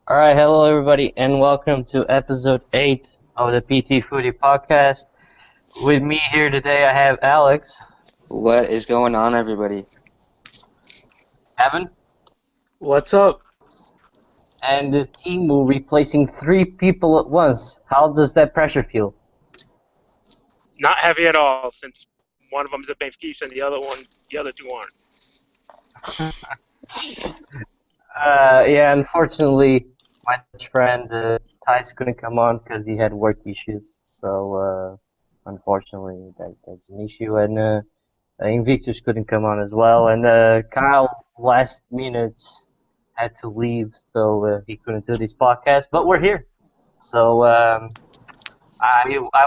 All right, hello everybody, and welcome to episode 8 of the Ptfootypodcast. With me here today, I have Alex, What is going on, everybody? Evan, What's up? and Timu replacing 3 people at once. How does that pressure feel? Not heavy at all, since one of them's a Benfica and the other two aren't. Yeah, unfortunately, my Dutch friend Thijs couldn't come on because he had work issues. So, unfortunately, that's an issue. And Invictus couldn't come on as well. And Kyle, last minute, had to leave, so he couldn't do this podcast. But we're here. So I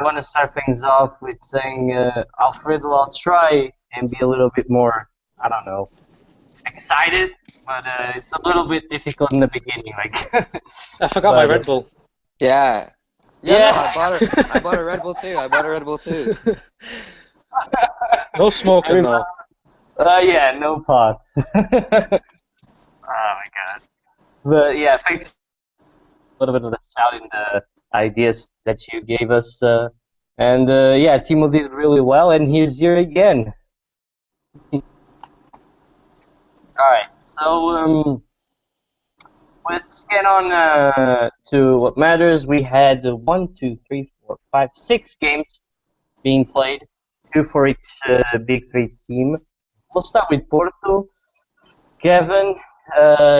want to start things off with saying, Alfredo, I'll try and be a little bit more, I don't know, excited, but it's a little bit difficult in the beginning. Like I forgot my Red Bull. Yeah. Yeah. No, I bought a Red Bull too. No smoking though. Yeah, no pots. Oh my god. But yeah, thanks a little bit of the shouting the ideas that you gave us. And yeah, Timo did really well, and he's here again. Alright, so let's get on to what matters. We had 6 games being played, 2 for each Big 3 team. We'll start with Porto. Kevin,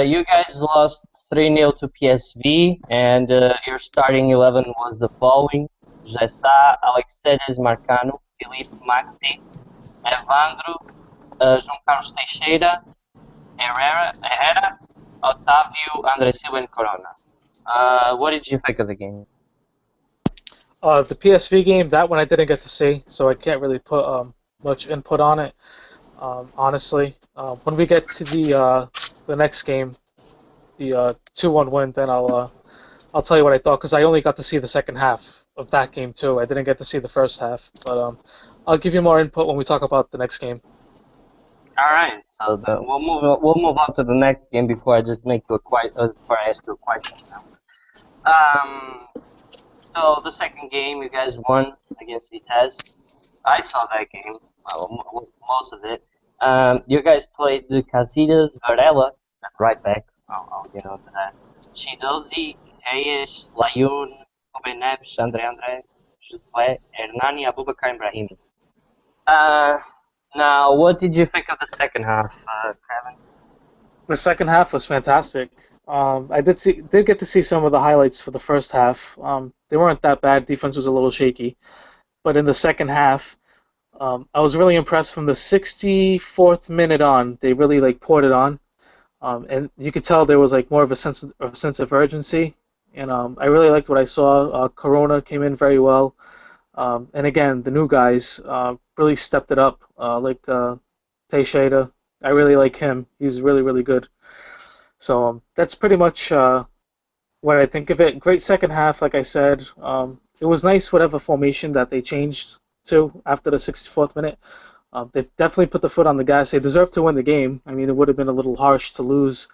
you guys lost 3-0 to PSV, and your starting 11 was the following: José Sá, Alex Telles, Marcano, Felipe, Maxi, Evandro, João Carlos Teixeira, Herrera, Otávio, André Silva, and Corona. What did you think of the game? The PSV game, that one I didn't get to see, so I can't really put much input on it. Honestly, when we get to the next game, the 2-1 win, then I'll tell you what I thought, because I only got to see the second half of that game too. I didn't get to see the first half, but I'll give you more input when we talk about the next game. All right, so we'll move on to the next game before I just make you before I ask you a question now. So the second game, you guys won against Vitesse. I saw that game, most of it. You guys played the Casillas, Varela, right back. I'll get on to that. Chidozi, Reyes, Layun, Kobenev, André, Josué, Hernani, Abubakar, and Brahim. Now, what did you think of the second half, Kevin? The second half was fantastic. I did get to see some of the highlights for the first half. They weren't that bad. Defense was a little shaky, but in the second half, I was really impressed from the 64th minute on. They really poured it on, and you could tell there was more of a sense of urgency. And I really liked what I saw. Corona came in very well, and again the new guys really stepped it up. Like Teixeira, I really like him. He's really, really good. So that's pretty much what I think of it. Great second half, like I said. It was nice whatever formation that they changed to after the 64th minute. They definitely put the foot on the gas. They deserved to win the game. I mean, it would have been a little harsh to lose.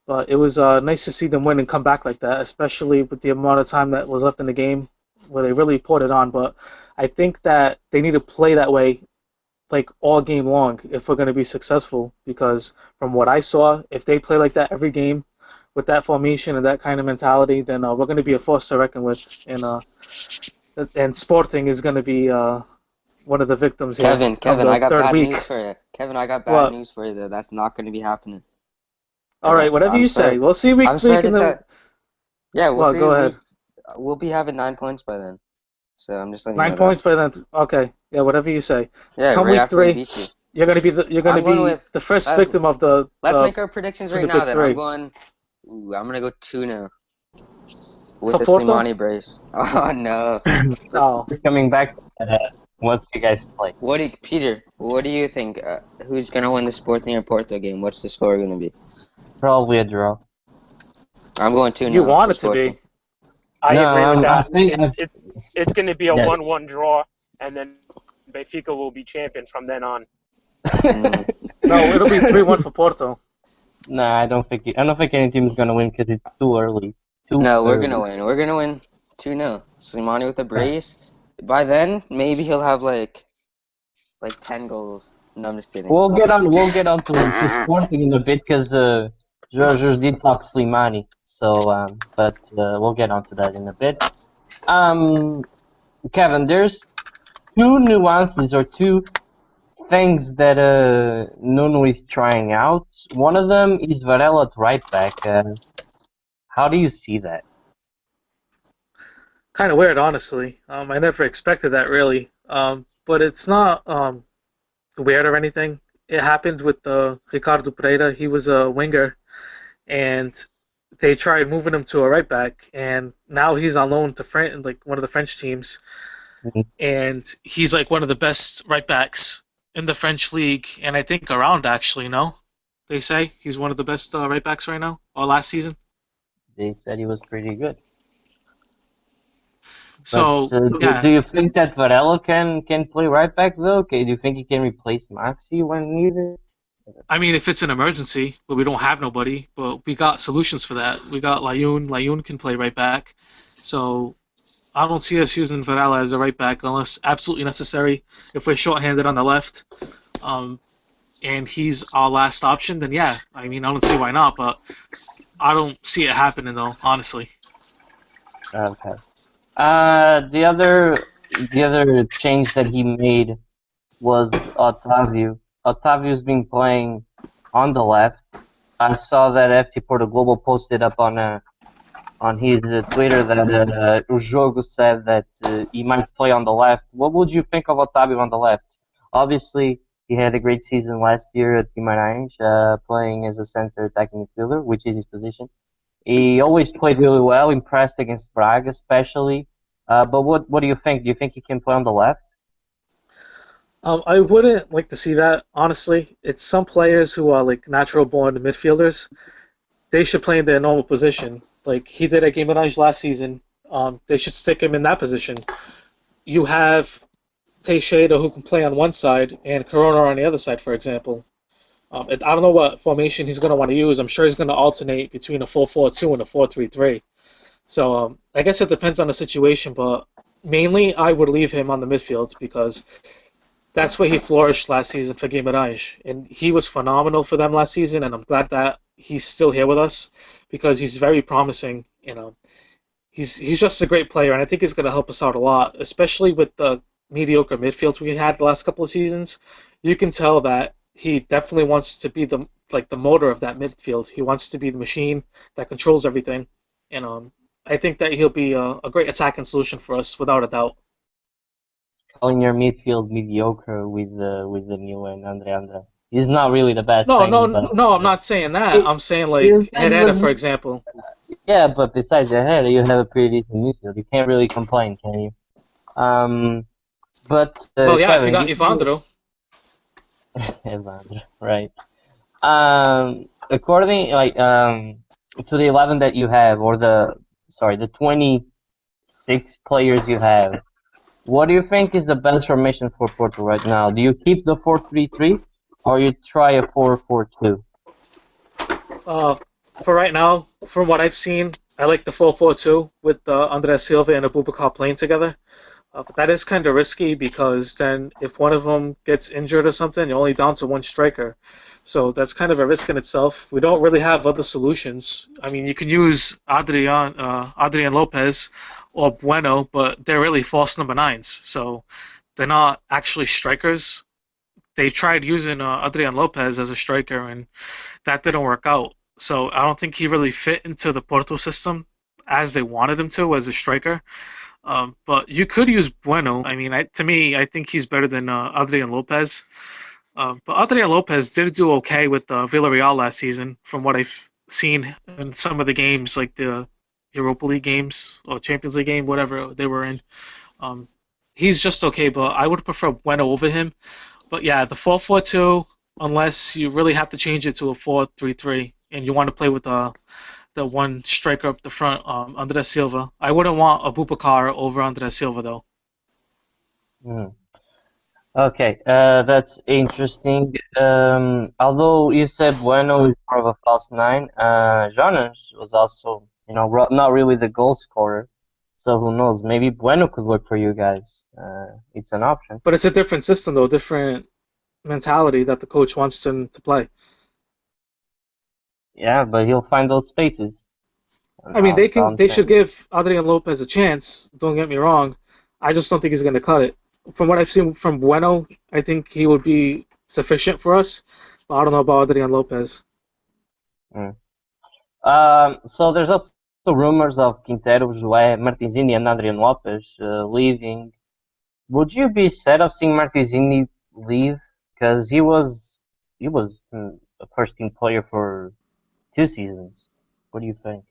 But it was nice to see them win and come back like that, especially with the amount of time that was left in the game where they really poured it on. But I think that they need to play that way all game long if we're going to be successful, because from what I saw, if they play like that every game with that formation and that kind of mentality, then we're going to be a force to reckon with, and Sporting is going to be one of the victims here. Kevin, I got bad news for you. Kevin, I got bad news for you. That's not going to be happening. All right, whatever you say. We'll see week to week. Yeah, we'll see. Go ahead. We'll be having 9 points by then. So I'm just letting 9 points by then. Okay. Yeah, whatever you say. Yeah, come right week 3, you're gonna be the first victim of the. Let's make our predictions right now. Then I'm gonna go 2-0 with for the Porto? Slimani brace. Oh no. So, we're coming back once you guys play. Peter? What do you think? Who's gonna win the Sporting or Porto game? What's the score gonna be? Probably a draw. I'm going 2-0. You want it to be. I agree with that. I think It's going to be a Yeah. 1-1 draw, and then Benfica will be champion from then on. No, it'll be 3-1 for Porto. Nah, I don't think any team is gonna win because it's too early. Too No, we're gonna early. win. We're gonna win 2-0. Slimani with a Right. brace. By then, maybe he'll have like 10 goals. No, I'm just kidding. We'll get on to Sporting in a bit because George did talk Slimani. So but we'll get onto that in a bit. Um, Kevin, there's two nuances or two things that Nuno is trying out. One of them is Varela at right back. How do you see that? Kind of weird, honestly. I never expected that really. But it's not weird or anything. It happened with Ricardo Pereira. He was a winger, and they tried moving him to a right back, and now he's on loan to like one of the French teams, Mhm. and he's like one of the best right backs in the French league, and I think around actually. No, they say he's one of the best right backs right now, or last season. They said he was pretty good. But So do yeah, you think that Varela can play right back though? Okay, do you think he can replace Maxi when needed? I mean, if it's an emergency, but we don't have nobody, but we got solutions for that. We got Layun. Layun can play right back. So I don't see us using Varela as a right back unless absolutely necessary. If we're shorthanded on the left, um, and he's our last option, then yeah. I mean, I don't see why not, but I don't see it happening though, honestly. Okay. The other change that he made was Otavio. Otavio's been playing on the left. I saw that FC Porto Global posted up on his Twitter that o Jogo said that he might play on the left. What would you think of Otavio on the left? Obviously, he had a great season last year at Guimarães, playing as a center attacking midfielder, which is his position. He always played really well, impressed against Braga especially. But what do you think? Do you think he can play on the left? I wouldn't like to see that, honestly. It's some players who are like natural born midfielders. They should play in their normal position. Like he did at Guimarães last season. They should stick him in that position. You have Teixeira who can play on one side and Corona on the other side, for example. I don't know what formation he's going to want to use. I'm sure he's going to alternate between a 4-4-2 and a 4-3-3. So I guess it depends on the situation, but mainly I would leave him on the midfield because that's where he flourished last season for Guimarães. And he was phenomenal for them last season, and I'm glad that he's still here with us because he's very promising. He's just a great player, and I think he's going to help us out a lot, especially with the mediocre midfield we had the last couple of seasons. You can tell that he definitely wants to be the motor of that midfield. He wants to be the machine that controls everything, and I think that he'll be a great attacking solution for us without a doubt. Calling your midfield mediocre with the new and Andre. He's not really the best No, no, thing, but no, I'm not saying that. I'm saying you like said he Herrera, was for example. yeah, but besides the head, you have a pretty decent midfield. You can't really complain, can you? Um, but Well, yeah, if you Kevin, got Ivandro. Evandro, right? According to the 11 that you have, or the 26 players you have, what do you think is the best formation for Porto right now? Do you keep the 4-3-3 or you try a 4-4-2? Uh, for right now, from what I've seen, I like the 4-4-2 with Andres Silva and Abubakar playing together. But that is kind of risky because then if one of them gets injured or something, you're only down to one striker. So that's kind of a risk in itself. We don't really have other solutions. I mean, you can use Adrian Lopez or Bueno, but they're really false number nines. So they're not actually strikers. They tried using Adrian Lopez as a striker, and that didn't work out. So I don't think he really fit into the Porto system as they wanted him to as a striker. But you could use Bueno. I mean, to me, I think he's better than Adrian Lopez. But Adrian Lopez did do okay with Villarreal last season, from what I've seen in some of the games, like the Europa League games or Champions League game, whatever they were in. Um, he's just okay, but I would prefer Bueno over him. But yeah, the 4-4-2, unless you really have to change it to a 4-3-3, and you want to play with the one striker up the front, Andres Silva. I wouldn't want Abubakar over Andres Silva though. Hmm. Okay, that's interesting. Although you said Bueno is more of a false nine, Jonas was also, not really the goal scorer. So who knows? Maybe Bueno could work for you guys. It's an option. But it's a different system, though, different mentality that the coach wants him to play. Yeah, but he'll find those spaces. And I mean, that's all I'm they saying. should give Adrian Lopez a chance. Don't get me wrong. I just don't think he's going to cut it. From what I've seen from Bueno, I think he would be sufficient for us. But I don't know about Adrian Lopez. Mm. So there's also rumors of Quintero, Joé, Martins and Adrian Lopez leaving. Would you be sad of seeing Martins leave? Because he was a first team player for 2 seasons. What do you think?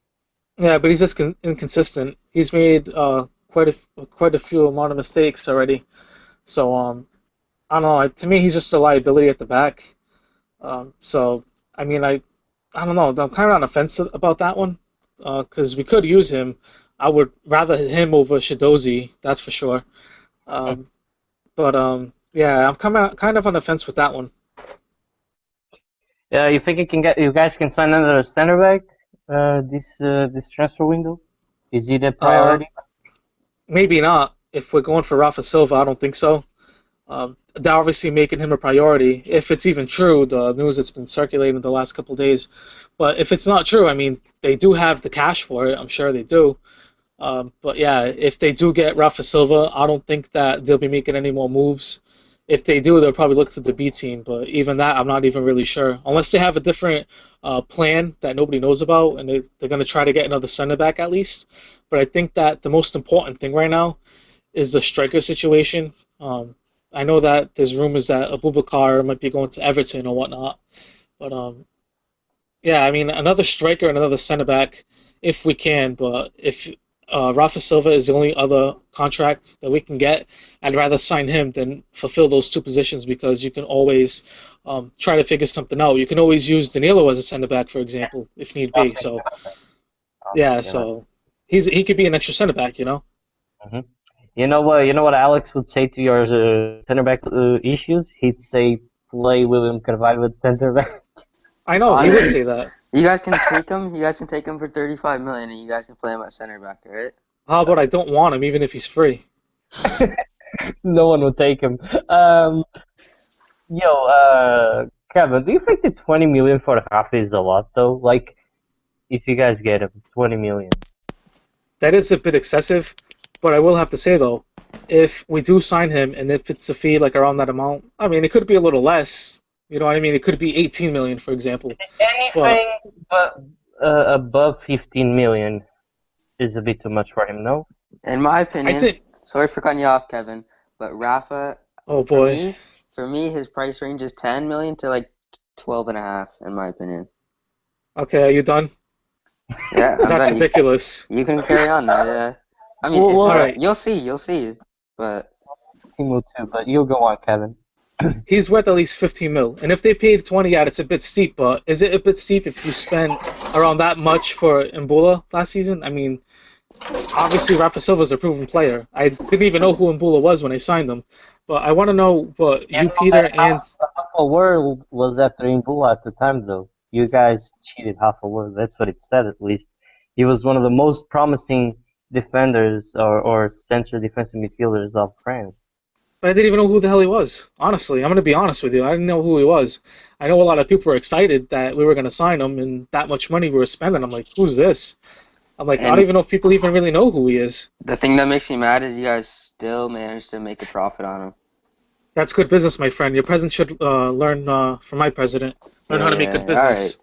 Yeah, but he's just inconsistent. He's made quite a few amount of mistakes already. So I don't know. To me, he's just a liability at the back. So I mean, I don't know. I'm kind of on the fence about that one because we could use him. I would rather him over Shidozi, that's for sure. Um, but yeah, I'm kind of on the fence with that one. Yeah, you think you guys can sign another center back this transfer window? Is it a Uh, priority? Maybe not. If we're going for Rafa Silva, I don't think so. They're obviously making him a priority. If it's even true, the news that's been circulating the last couple of days. But if it's not true, I mean, they do have the cash for it. I'm sure they do. But yeah, if they do get Rafa Silva, I don't think that they'll be making any more moves. If they do, they'll probably look to the B team. But even that, I'm not even really sure. Unless they have a different plan that nobody knows about, and they're going to try to get another center back at least. But I think that the most important thing right now is the striker situation. I know that there's rumors that Abubakar might be going to Everton or whatnot, but yeah, I mean another striker and another center back if we can. But if Rafa Silva is the only other contract that we can get, I'd rather sign him than fulfill those two positions because you can always try to figure something out. You can always use Danilo as a center back, for example, if need I was be. thinking So about that. I was yeah, thinking about so he could be an extra center back, you know. that. You know what? You know what Alex would say to your center back issues? He'd say play William Carvalho at center back. I know he would Honestly, say that. you guys can take him. You guys can take him for 35 million, and you guys can play him at center back, all right? How about I don't want him even if he's free? No one would take him. Yo, Kevin, do you think the 20 million for Rafa is a lot though? Like, if you guys get him, 20 million. That is a bit excessive, but I will have to say though, if we do sign him and if it's a fee like around that amount, I mean it could be a little less. You know what I mean? It could be 18 million, for example. But Anything but above 15 million is a bit too much for him, no? In my I opinion, think, sorry for cutting you off, Kevin, but Rafa, oh for boy, me, for me, his price range is 10 million to like 12 and a half, in my opinion. okay, are you done? Yeah, Because I'm that's done. ridiculous. You can carry on now. Yeah, I mean, Well, it's All well, right, you'll see, but Timo too, but you go on, Kevin. he's worth at least 15 mil, and if they paid 20, yeah, it's a bit steep. But is it a bit steep if you spend around that much for Mbula last season? I mean, obviously Rafa Silva's a proven player. I didn't even know who Mbula was when I signed him, but I want to know what You you, know that Peter, and half a world was after Imbula at the time, though. You guys cheated half a world. That's what it said, at least. He was one of the most promising defenders or center defensive midfielders of France. but I didn't even know who the hell he was. Honestly, I'm going to be honest with you. I didn't know who he was. I know a lot of people were excited that we were going to sign him and that much money we were spending. I'm like, who's this? I'm like, I don't and even know if people even really know who he is. the thing that makes me mad is you guys still managed to make a profit on him. That's good business, my friend. Your president should learn from my president. Learn how to make good Yeah, all right. business.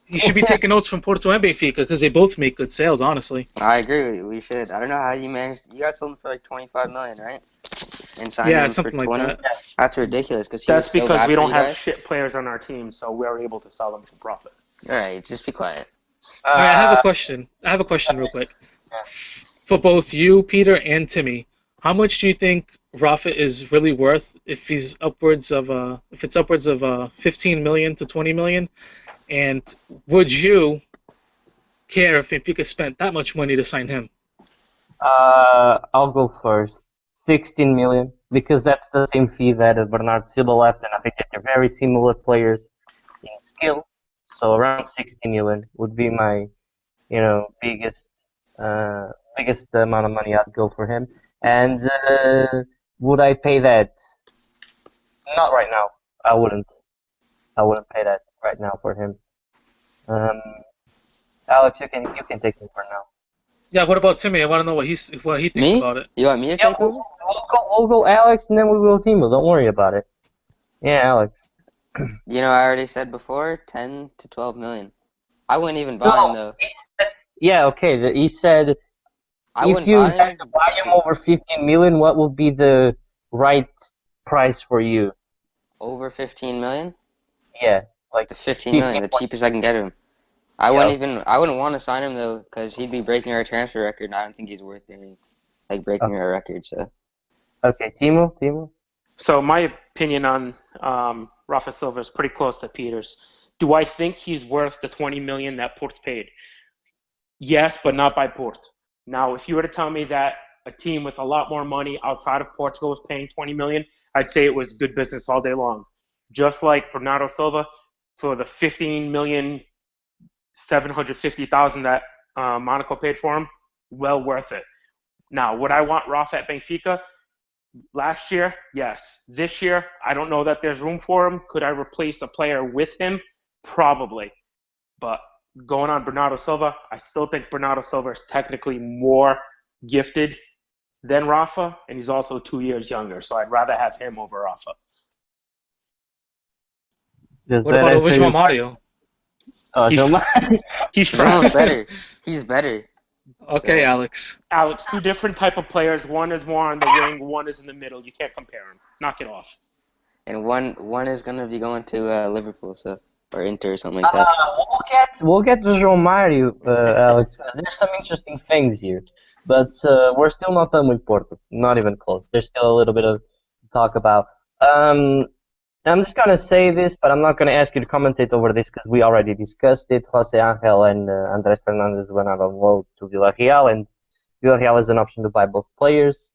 You should be taking notes from Porto and Benfica because they both make good sales, honestly. I agree with you. We should. I don't know how you managed. You guys sold him for like 25 million, right? And signed Yeah, him for something like 20. that. That's ridiculous because That's so because bad we for don't you have guys. shit players on our team, so we're able to sell them for profit. All right, just be quiet. All right, I have a Uh, question. I have a question real quick. Yeah. For both you, Peter, and Timmy, how much do you think Rafa is really worth if it's upwards of 15 million to 20 million? And would you care if Benfica spent that much money to sign him? I'll go first. 16 million. because that's the same fee that Bernardo Silva left, and I think that they're very similar players in skill. So around 60 million would be my, biggest amount of money I'd go for him. And would I pay that? Not right now. I wouldn't. I wouldn't pay that right now for him. Um, Alex, you can take him for now. Yeah, what about Timmy? I want to know what he thinks Me? about it. You want me to Yeah, take we'll, over? we'll go Alex, and then we'll go Timo. Don't worry about it. Yeah, Alex. You know, I already said before, 10 to 12 million. I wouldn't even buy him No, though. yeah, okay. He said I if wouldn't you buy had him. to buy him over 15 million, what would be the right price for you? Over 15 million? Yeah, like The 15 million, 15. the cheapest I can get him. I wouldn't want to sign him though, because he'd be breaking our transfer record, and I don't think he's worth doing, like breaking our record. So Okay, Timo. So my opinion on Rafa Silva is pretty close to Peter's. Do I think he's worth the 20 million that Port's paid? Yes, but not by Port. Now, if you were to tell me that a team with a lot more money outside of Portugal was paying 20 million, I'd say it was good business all day long. Just like Bernardo Silva, for the 15 million 750,000 that Monaco paid for him, well worth it. Now, would I want Rafa at Benfica? Last year, yes. This year, I don't know that there's room for him. Could I replace a player with him? Probably. But going on Bernardo Silva, I still think Bernardo Silva is technically more gifted than Rafa, and he's also 2 years younger. So I'd rather have him over Rafa. Does What that about answer João your question? Mario? Oh, He's, he's João's trash. better. He's better. Okay, So Alex. Alex, two different type of players. One is more on the wing. One is in the middle. You can't compare them. Knock it off. and one is gonna be going to Liverpool, so or Inter or something like that. We'll get to João Mario, Alex, because there's some interesting things here. But we're still not done with Porto. Not even close. There's still a little bit of talk about. I'm just gonna say this, but I'm not gonna ask you to commentate over this because we already discussed it. Jose Angel and Andres Fernandez went out on loan to Villarreal, and Villarreal has an option to buy both players.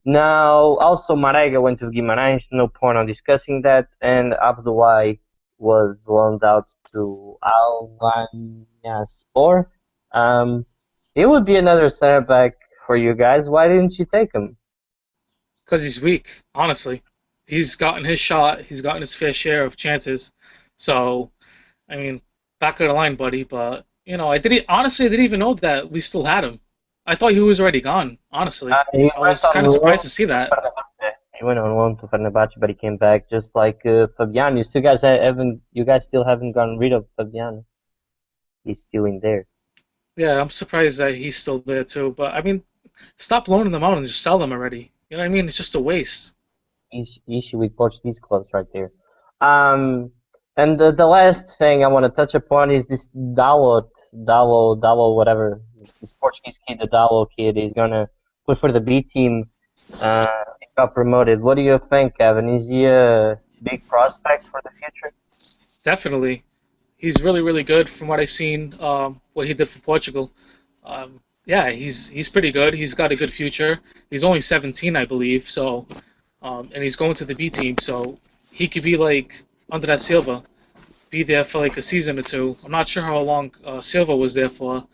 Now, also Marega went to Guimarães. No point on discussing that, and Abdullahi was loaned out to Albanyaspor. Um, it would be another center back for you guys. Why didn't you take him? Because he's weak, honestly. He's gotten his shot. He's gotten his fair share of chances. So, I mean, back of the line, buddy. But honestly, I didn't even know that we still had him. I thought he was already gone. Honestly, He I went was on kind of loan surprised to to see that. Fenerbahce. He went on loan to Fenerbahce, but he came back just like Fabiano. You guys still haven't gotten rid of Fabiano. He's still in there. Yeah, I'm surprised that he's still there too. But I mean, stop loaning them out and just sell them already. You know what I mean? It's just a waste. Issue with Portuguese clubs right there. Um, and the last thing I want to touch upon is this Dalot, whatever. This Portuguese kid, the Dalot kid, is gonna play for the B team. He got promoted. What do you think, Kevin? Is he a big prospect for the future? Definitely. He's really, really good from what I've seen, what he did for Portugal. Yeah, he's pretty good. He's got a good future. He's only 17, I believe, so and he's going to the B team, so he could be like André Silva, be there for like a season or two. I'm not sure how long Silva was there for,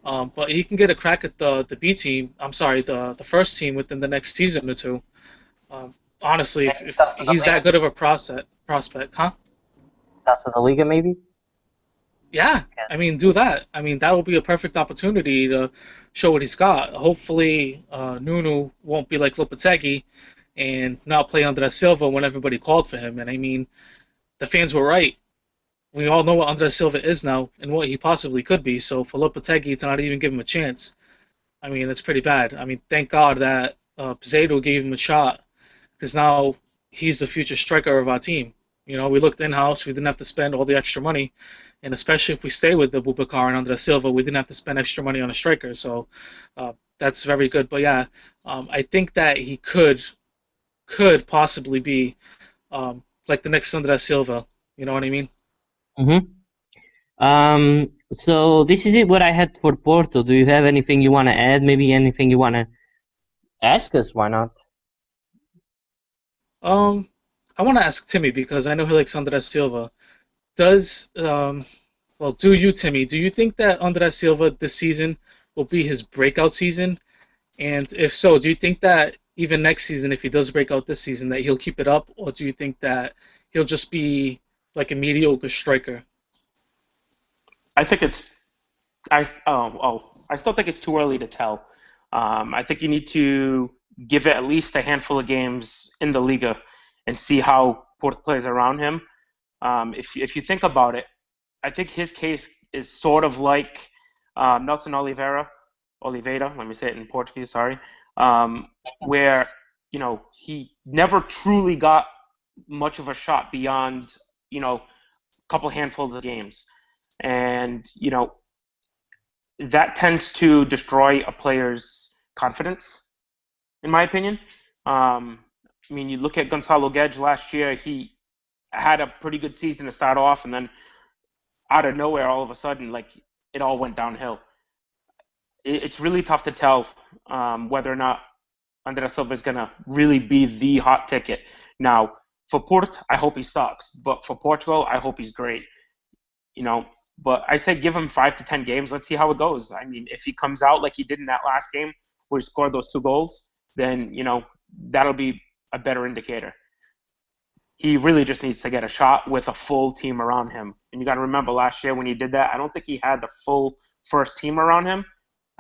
but he can get a crack at the B team. I'm sorry, the first team within the next season or two. Um, honestly, if Taça da he's Liga? that good of a prospect, huh? Taça da Liga, maybe? Yeah, I mean, do that. I mean, that will be a perfect opportunity to show what he's got. Hopefully, Nuno won't be like Lopetegui and not play Andres Silva when everybody called for him. And I mean, the fans were right. We all know what Andres Silva is now and what he possibly could be. So for Lopetegui to not even give him a chance, I mean, that's pretty bad. I mean, thank God that Pizarro gave him a shot because now he's the future striker of our team. We looked in-house. We didn't have to spend all the extra money. And especially if we stay with the Boubacar and Andres Silva, we didn't have to spend extra money on a striker. So that's very good. But yeah, I think that he could possibly be like the next Andres Silva. You know what I mean? So this is it what I had for Porto. Do you have anything you want to add? Maybe anything you want to ask us? Why not? I want to ask Timmy because I know he likes Andres Silva. Does well, do you, Timmy? Do you think that Andres Silva this season will be his breakout season? And if so, do you think that even next season, if he does break out this season, that he'll keep it up, or do you think that he'll just be like a mediocre striker? I think it's I still think it's too early to tell. I think you need to give it at least a handful of games in the Liga and see how Porto plays around him. If you think about it, I think his case is sort of like Nelson Oliveira. Let me say it in Portuguese. Sorry, where he never truly got much of a shot beyond a couple handfuls of games, and that tends to destroy a player's confidence, in my opinion. I mean, you look at Gonçalo Guedes last year; he had a pretty good season to start off, and then out of nowhere, all of a sudden, like it all went downhill. It's really tough to tell whether or not André Silva is gonna really be the hot ticket. Now, for Port, I hope he sucks, but for Portugal, I hope he's great. You know, but I say give him 5 to 10 games. Let's see how it goes. I mean, if he comes out like he did in that last game where he scored those 2 goals, then that'll be a better indicator. He really just needs to get a shot with a full team around him. And you got to remember last year when he did that, I don't think he had the full first team around him.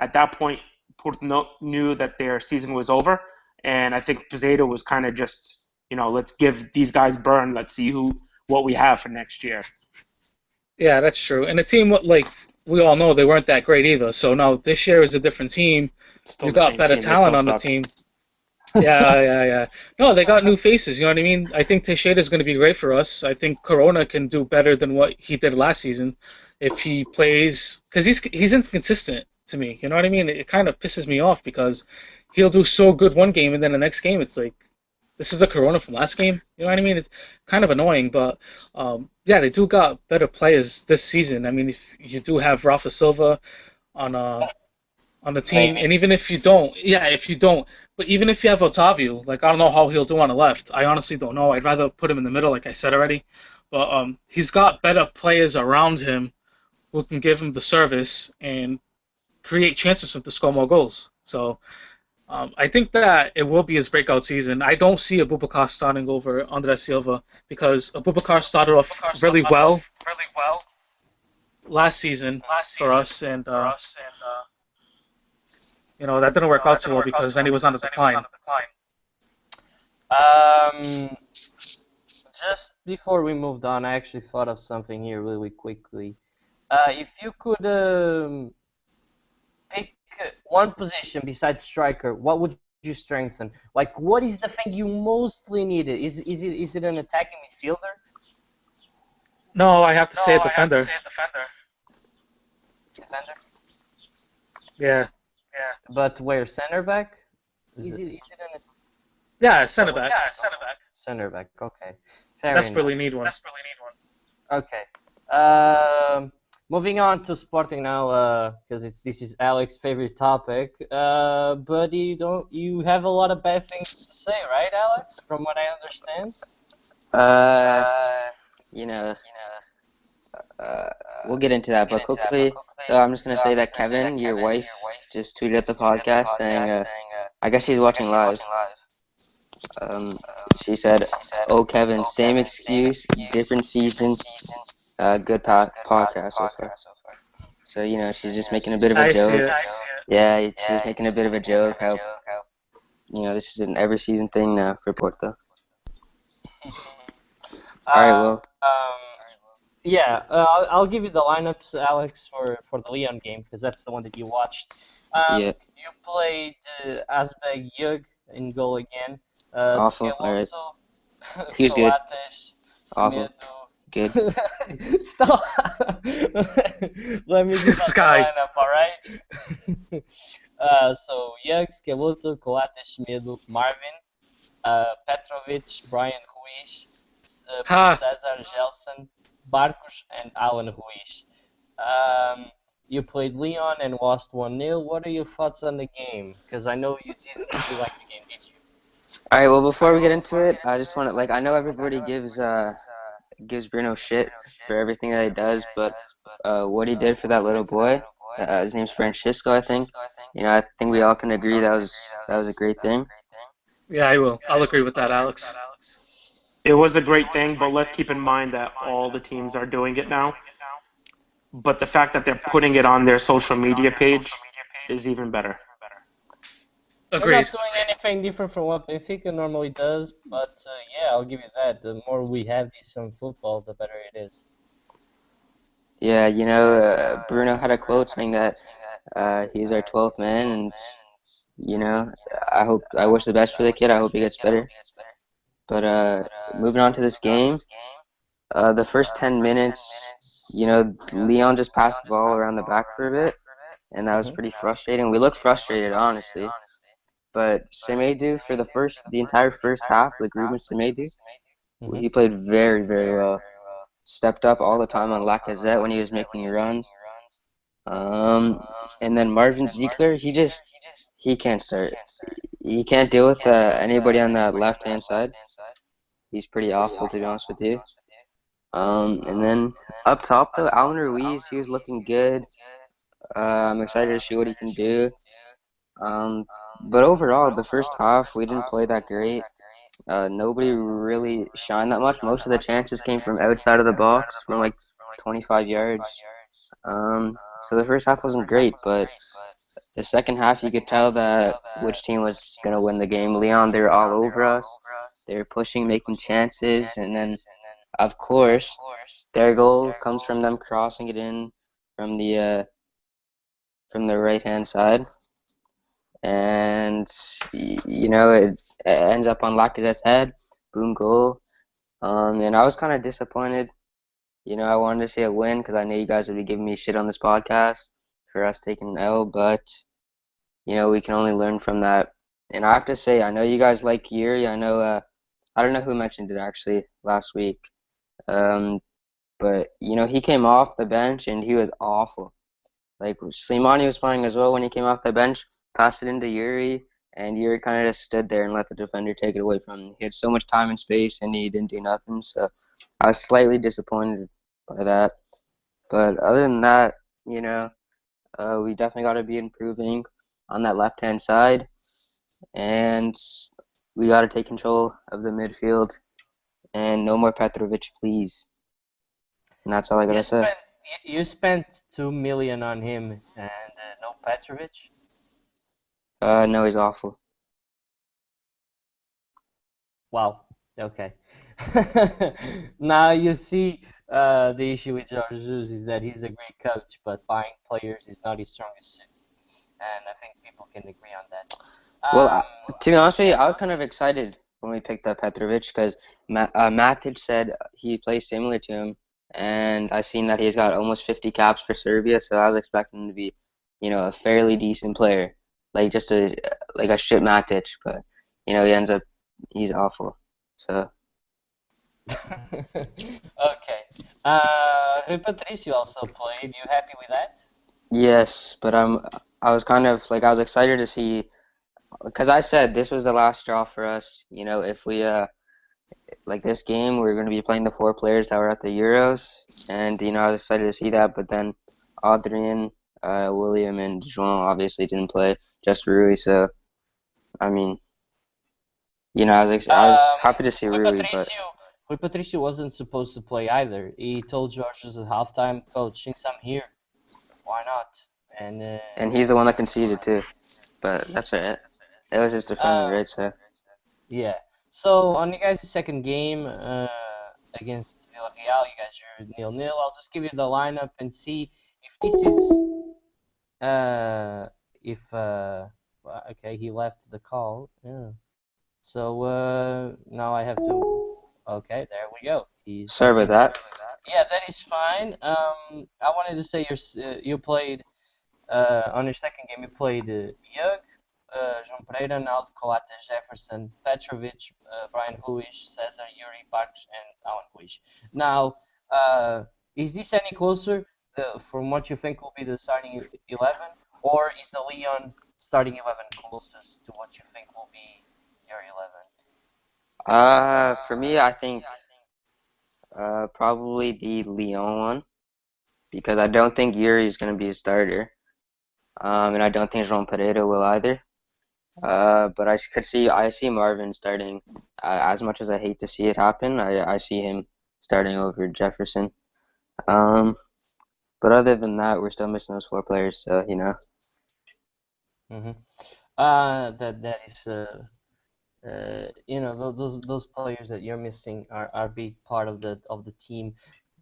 At that point, Porto knew that their season was over, and I think Pizarro was kind of just, let's give these guys burn. Let's see what we have for next year. Yeah, that's true. And the team, like we all know, they weren't that great either. So now this year is a different team. Still You the got same better team. They talent still on the suck. team. Yeah. No, they got new faces. You know what I mean? I think Teixeira's going to be great for us. I think Corona can do better than what he did last season if he plays, because he's inconsistent to me. You know what I mean? It kind of pisses me off because he'll do so good one game and then the next game it's like, this is the Corona from last game. You know what I mean? It's kind of annoying, but yeah, they do got better players this season. I mean, if you do have Rafa Silva on the team, and even if you don't, but even if you have Otavio, like I don't know how he'll do on the left. I honestly don't know. I'd rather put him in the middle, like I said already. But he's got better players around him who can give him the service and create chances for him to score more goals. So I think that it will be his breakout season. I don't see Abubakar starting over Andres Silva because Abubakar started off really well last season for us, and that didn't work out too well because then he was on the decline. Just before we moved on, I actually thought of something here really quickly. If you could pick one position besides striker, what would you strengthen? Like, what is the thing you mostly needed? Is it an attacking midfielder? No, I have to say a defender. Defender? Yeah. But where, center back? Is it an Yeah, center back. center back? Okay, fair Desperately enough. need one. Okay. Moving on to Sporting now, because this is Alex's favorite topic. But you have a lot of bad things to say, right, Alex? From what I understand. We'll get into that, but quickly, I'm just gonna say that Kevin, your wife, just tweeted at the podcast saying, I guess she's watching live. She said, "Oh, Kevin, same excuse, different season, good podcast so far." So she's just making a bit of a I see joke. it. Yeah, she's just making a bit of a joke how this is an every season thing now for Porto. All right, well. Yeah, I'll give you the lineups, Alex, for the Leon game because that's the one that you watched. Yeah. You played Azbeg Yug in goal again. Awful. All right. He was good. Awful. Good. Stop. Let me give you the lineup, all right? So Yug, Skeluto, Coates, Schmidt, Marvin, Petrovic, Brian Ruiz, Cesar Gelson, Barcos, and Alan Ruiz. You played Leon and lost 1-0. What are your thoughts on the game? Because I know you didn't really like the game, did you? All right. Well, before we get into it, I just want to I know everybody gives Bruno shit for everything that he does, but what he did for that little boy, his name's Francisco, I think. I think we all can agree that was a great thing. Yeah, I will. I'll agree with that, Alex. It was a great thing, but let's keep in mind that all the teams are doing it now. But the fact that they're putting it on their social media page is even better. They're not Agreed. doing anything different from what Benfica normally does, but yeah, I'll give you that. The more we have decent football, the better it is. Yeah, Bruno had a quote saying that he's our 12th man, and you know, I wish the best for the kid. I hope he gets better. But moving on to this game, the first 10 minutes, Leon just passed the ball around the back for a bit, and that was Hmm. pretty frustrating. We looked frustrated, honestly. But Semedo, for the entire first half, like Ruben Semedo, Hmm. he played very, very well. Stepped up all the time on Lacazette when he was making runs. Um, and then Marvin Ziegler, he can't start. He can't deal with anybody on that left-hand side. He's pretty awful, to be honest with you. And then up top, though, Alan Ruiz, he was looking good. I'm excited to see what he can do. But overall, the first half, we didn't play that great. Nobody really shined that much. Most of the chances came from outside of the box, from like 25 yards. So the first half wasn't great, but the second half, you could tell that which team was going to win the game. Leon, they were all over us. They were pushing, making chances, and then, of course, their goal comes from them crossing it in from the right hand side, and it ends up on Lacazette's head. Boom, goal. And I was kind of disappointed. I wanted to see a win because I knew you guys would be giving me shit on this podcast for us taking an L, but we can only learn from that. And I have to say, I know you guys like Yuri. I know, I don't know who mentioned it actually last week. Um, but he came off the bench and he was awful. Like Slimani was playing as well when he came off the bench, passed it into Yuri, and Yuri kind of just stood there and let the defender take it away from him. He had so much time and space, and he didn't do nothing. So I was slightly disappointed by that. But other than that, we definitely got to be improving on that left-hand side, and we got to take control of the midfield, and no more Petrovic, please. And that's all I You gotta say. spent you spent 2 million on him and no Petrovic. No, he's awful. Wow. Okay. Now you see, the issue with Jorge Jesus is that he's a great coach, but buying players is not his strongest suit, and I think people can agree on that. Well, Um, to be honest with you, yeah. I was kind of excited when we picked up Petrovic because Matic said he plays similar to him, and I seen that he's got almost 50 caps for Serbia, so I was expecting him to be, a fairly decent player, like just a shit Matic, but he's awful. So Okay. Rui Patricio also played. You happy with that? yes, but I was kind of I was excited to see because I said this was the last straw for us. If we like this game, we're going to be playing the four players that were at the Euros, and I was excited to see that. But then Adrian, William, and João obviously didn't play, just Rui. So I mean, I was Um, happy to see Rui Rui, but Patricio, Rui Patricio wasn't supposed to play either. He told George at halftime, "Coach, since I'm here, why not?" And and he's the one that conceded too. But that's all right. It was just defending, uh, right? So yeah. So on you guys' second game against Villarreal, you guys are 0-0. I'll just give you the lineup and see if this is if okay, he left the call. Yeah. So now I have to. Okay, there we go. He's sorry back about in. that. Yeah, that is fine. I wanted to say you played on your second game. You played Jug, João Pereira, Naldo, Coates, Jefferson, Petrovic, Brian Ruiz, Cesar, Yuri Parks, and Alan Ruiz. Now, is this any closer from what you think will be the starting 11, or is the Leon starting 11 closest to what you think will be your 11? For me, I think probably the Lyon one because I don't think Yuri is going to be a starter. And I don't think João Pereira will either. But I see Marvin starting. As much as I hate to see it happen, I see him starting over Jefferson. Um, but other than that, we're still missing those four players. So Mm-hmm. That is those players that you're missing are big part of the team.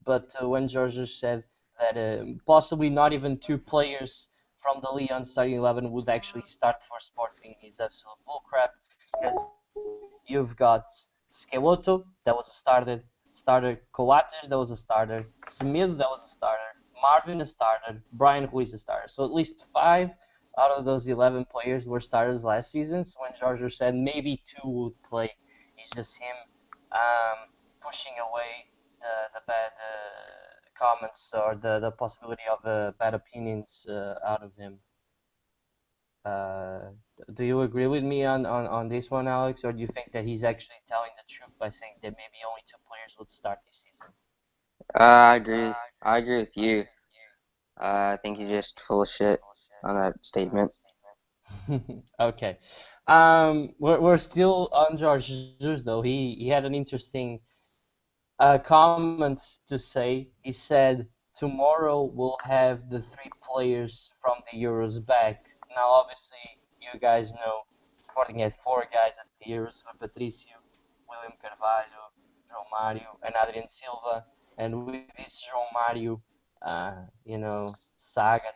But when George said that possibly not even two players from the Lyon starting 11 would actually start for Sporting is absolute bullcrap because you've got Skeloto that was a starter, Coates that was a starter, Smith that was a starter, Marvin a starter, Brian Ruiz a starter. So at least 5 out of those 11 players were starters last season. So when George said maybe two would play, it's just him pushing away the bad comments or the possibility of bad opinions out of him. Uh, do you agree with me on this one, Alex, or do you think that he's actually telling the truth by saying that maybe only two players would start this season? I agree. I agree with you. I think he's just full of shit on that statement. Okay. We're still on George Jesus though. He had an interesting comment to say. He said tomorrow we'll have the three players from the Euros back. Now, obviously, you guys know Sporting had four guys at the Euros: with Patricio, William Carvalho, João Mário, and Adrian Silva. And with this João Mário,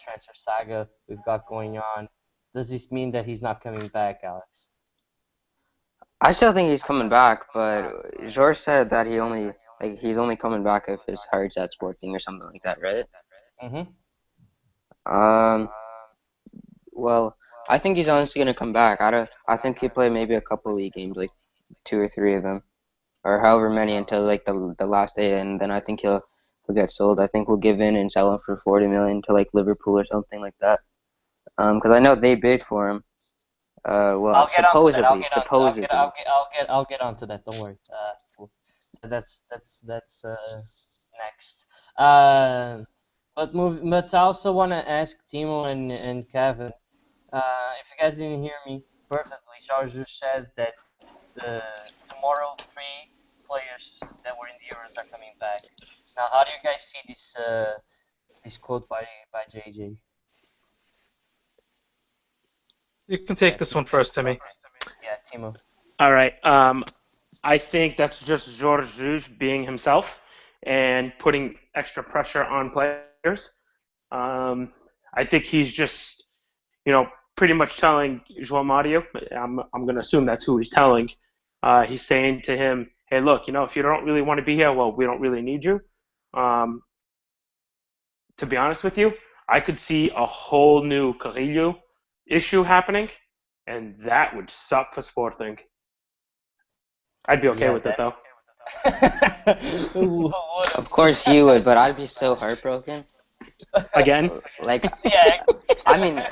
transfer saga we've got going on, does this mean that he's not coming back, Alex? I still think he's coming back, but George said that he's only coming back if his heart's at Sporting or something like that, right? Mm-hmm. Um, well, I think he's honestly gonna come back. I think he'll play maybe a couple league games, like two or three of them, or however many until like the last day, and then I think he'll get sold. I think we'll give in and sell him for 40 million to like Liverpool or something like that. Because I know they bid for him. Well, I'll get onto that. supposedly. I'll get onto that. Don't worry. That's next. Uh, but I also want to ask Timo and Kevin. If you guys didn't hear me perfectly, George just said that tomorrow 3 players that were in the Euros are coming back. Now, how do you guys see this quote by JJ? You can take this one first, Timmy. Yeah, Timo. All right. I think that's just Jorge Jesus being himself and putting extra pressure on players. I think he's just, pretty much telling João Mario. I'm going to assume that's who he's telling. He's saying to him, "Hey, look, if you don't really want to be here, well, we don't really need you." To be honest with you, I could see a whole new Carrillo issue happening, and that would suck for Sporting. I'd be okay with it though. Of course you would, but I'd be so heartbroken. Again? Like, Yeah. I mean,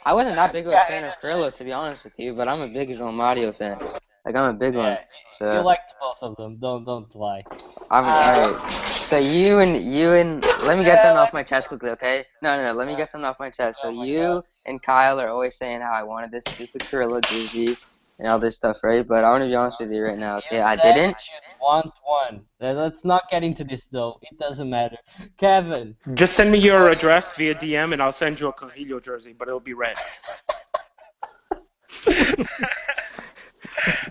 I wasn't that big of a fan of Carrillo, to be honest with you, but I'm a big João Mario fan. Like, I'm a big one. You So liked both of them. Don't lie. alright. So you and let me get something off my chest quickly, okay? No, let me get something off my chest. So you and Kyle are always saying how I wanted this stupid Carrillo jersey and all this stuff, right? But I want to be honest with you right now, okay? I didn't. You'd want one. Let's not get into this though. It doesn't matter. Kevin. Just send me your address via DM and I'll send you a Carrillo jersey, but it'll be red.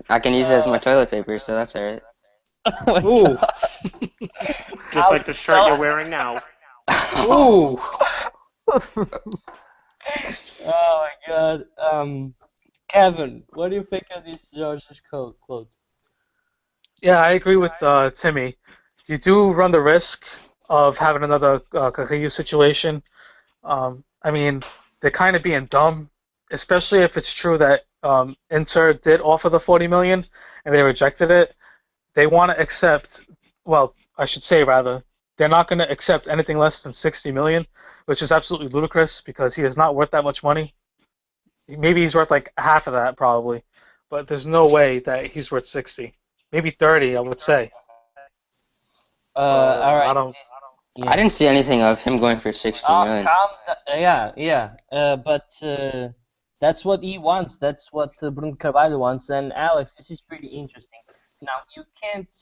I can use it as my toilet paper, so that's alright. Ooh. Just like the shirt you're wearing now. Ooh. Oh my God. Kevin, what do you think of this George's quote? Yeah, I agree with Timmy. You do run the risk of having another Carrillo situation. I mean, they're kind of being dumb, especially if it's true that Inter did offer the 40 million and they rejected it. They want to accept, well, I should say rather, they're not going to accept anything less than 60 million, which is absolutely ludicrous because he is not worth that much money. Maybe he's worth like half of that probably. but there's no way that he's worth 60. Maybe 30, I would say. But All I right. don't. Yeah. I didn't see anything of him going for 60 million. Yeah. But that's what he wants. That's what Bruno Carvalho wants. And Alex, this is pretty interesting. Now, you can't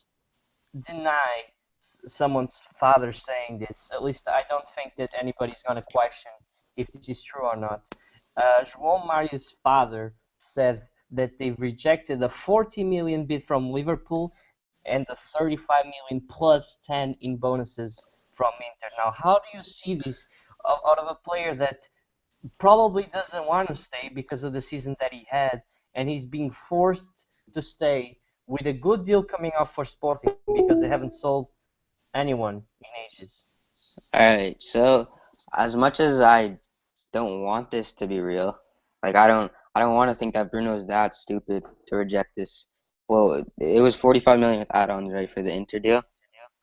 deny someone's father saying this. At least I don't think that anybody's going to question if this is true or not. João Mario's father said that they've rejected a 40 million bid from Liverpool and the 35 million plus 10 in bonuses from Inter. Now, how do you see this out of a player that probably doesn't want to stay because of the season that he had, and he's being forced to stay with a good deal coming off for Sporting because they haven't sold anyone in ages? Alright, so as much as I don't want this to be real, like I don't want to think that Bruno's that stupid to reject this. Well, it was 45 million with add-ons, right, for the Inter deal?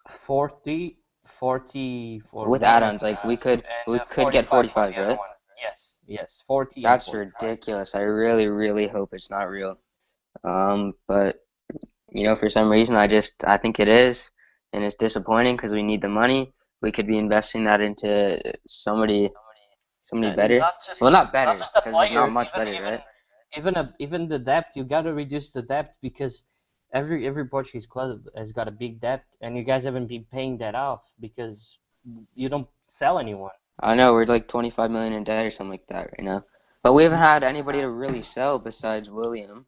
40 for With one add-ons, like we could and get 45 for 45, the other right? one. Yes, 40 and That's 45. ridiculous. I really, really hope it's not real. But for some reason, I think it is, and it's disappointing because we need the money. We could be investing that into somebody better. Not just Well, not better not just a because there's player, not much even better, right? even the debt. You got to reduce the debt because every Portuguese club has got a big debt, and you guys haven't been paying that off because you don't sell anyone. I know we're like 25 million in debt or something like that right now, but we haven't had anybody to really sell besides William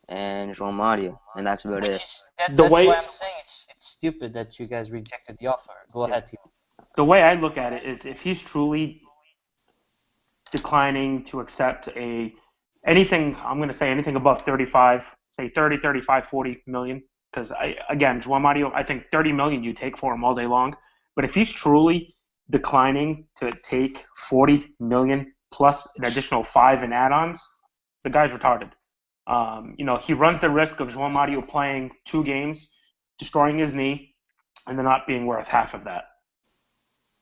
and João Mario, and that's about Which it. is The that's way why I'm saying it's stupid that you guys rejected the offer. Go ahead, Timo. the way I look at it is if he's truly declining to accept anything, I'm going to say anything above 35, say 30, 35, 40 million. Because again, João Mario, I think 30 million you take for him all day long. But if he's truly declining to take 40 million plus an additional 5 in add-ons, the guy's retarded. He runs the risk of João Mario playing 2 games, destroying his knee, and then not being worth half of that.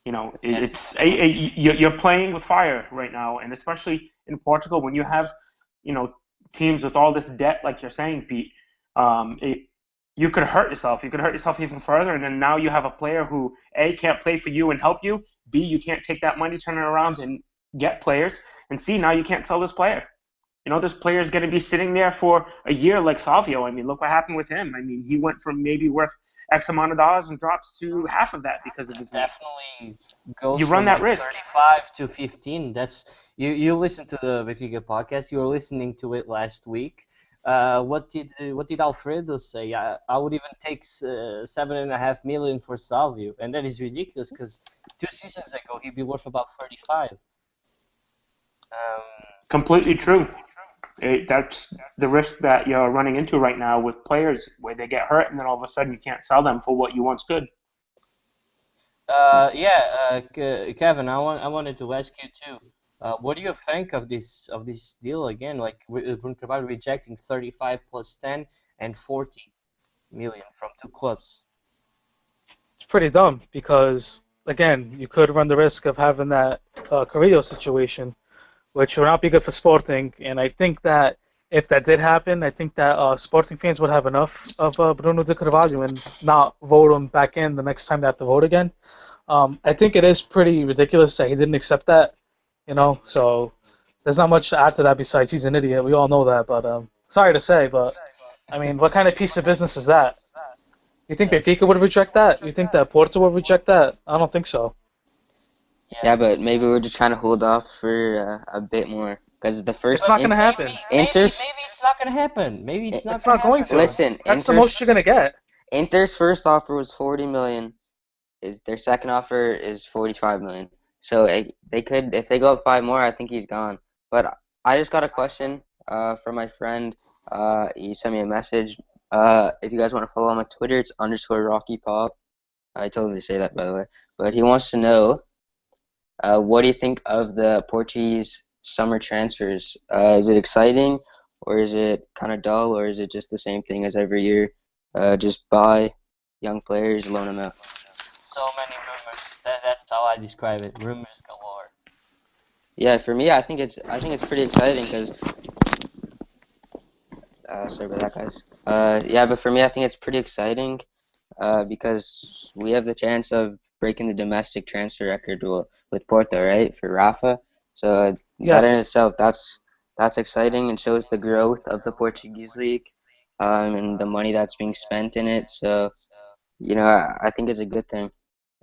You're playing with fire right now, and especially in Portugal when you have, teams with all this debt, like you're saying, Pete. You could hurt yourself. You could hurt yourself even further, and then now you have a player who A, can't play for you and help you. B, you can't take that money, turn it around, and get players. And C, now you can't sell this player. This player is going to be sitting there for a year like Salvio. I mean, look what happened with him. I mean, he went from maybe worth X amount of dollars and drops to half of that because of his knee. Definitely goes You run from that like risk. 35 to 15. That's you listen to the Benfica podcast. You were listening to it last week. What did Alfredo say? I would even take 7.5 million for Salvio, and that is ridiculous because 2 seasons ago he'd be worth about 35. Completely true. That's the risk that you're running into right now with players where they get hurt and then all of a sudden you can't sell them for what you once could. Kevin, I wanted to ask you too. What do you think of this deal again? Like Bruno Carvalho rejecting 35 plus 10 and 40 million from 2 clubs. It's pretty dumb because, again, you could run the risk of having that Carrillo situation, which would not be good for Sporting. And I think that if that did happen, I think that Sporting fans would have enough of Bruno de Carvalho and not vote him back in the next time they have to vote again. I think it is pretty ridiculous that he didn't accept that, so there's not much to add to that besides he's an idiot. We all know that, but sorry to say, but I mean, what kind of piece of business is that? You think Benfica would reject that? You think that Porto would reject that? I don't think so. Yeah, but maybe we're just trying to hold off for a bit more because the first It's not going to happen. Maybe it's not going to happen. Maybe it's not. It's not going to. Listen, That's the most you're going to get. Inter's first offer was 40 million. Their second offer is 45 million. So they could, if they go up 5 more, I think he's gone. But I just got a question from my friend. He sent me a message. If you guys want to follow him on Twitter, it's _RockyPop. I told him to say that, by the way. But he wants to know, what do you think of the Portuguese summer transfers? Is it exciting, or is it kind of dull, or is it just the same thing as every year? Just buy young players, loan them out. So many rumors. That's how I describe it. Rumors galore. Yeah, for me, I think it's pretty exciting because Sorry about that, guys. Yeah, but for me, I think it's pretty exciting because we have the chance of breaking the domestic transfer record with Porto, right, for Rafa. So that in Yes. itself, that's exciting and shows the growth of the Portuguese league, and the money that's being spent in it. So, I think it's a good thing.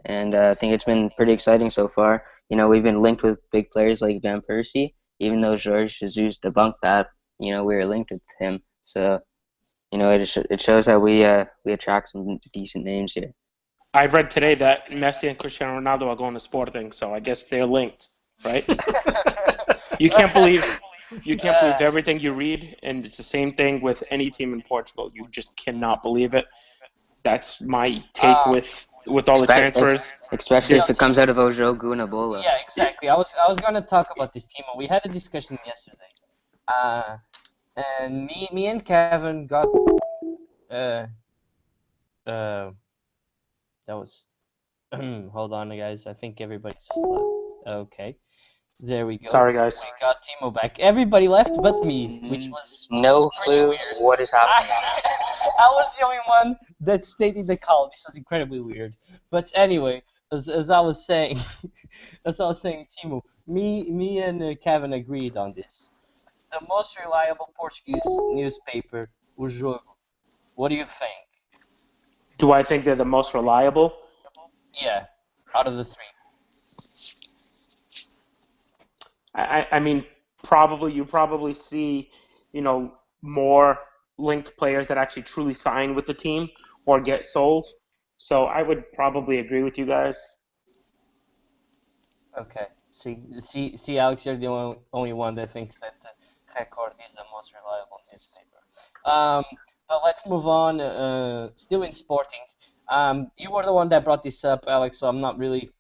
And I think it's been pretty exciting so far. We've been linked with big players like Van Persie, even though Jorge Jesus debunked that, we were linked with him. So, it shows that we attract some decent names here. I read today that Messi and Cristiano Ronaldo are going to Sporting, so I guess they're linked, right? You can't believe everything you read, and it's the same thing with any team in Portugal. You just cannot believe it. That's my take with all the transfers. Especially if it comes out of Ojo Gunabola. Yeah, exactly. I was gonna talk about this team. We had a discussion yesterday, and me and Kevin got that was hold on, guys. I think everybody just left. Okay, there we go. Sorry, guys. We got Timo back. Everybody left but me, which was No pretty clue weird. what is happening. I was the only one that stayed in the call. This was incredibly weird. But anyway, as I was saying, Timo, me and Kevin agreed on this. The most reliable Portuguese newspaper, O Jogo. What do you think? Do I think they're the most reliable? Yeah, out of the three. I mean, you probably see, more linked players that actually truly sign with the team or get sold. So I would probably agree with you guys. Okay. See, Alex, you're the only one that thinks that Record is the most reliable newspaper. But let's move on. Still in sporting. You were the one that brought this up, Alex. So I'm not really.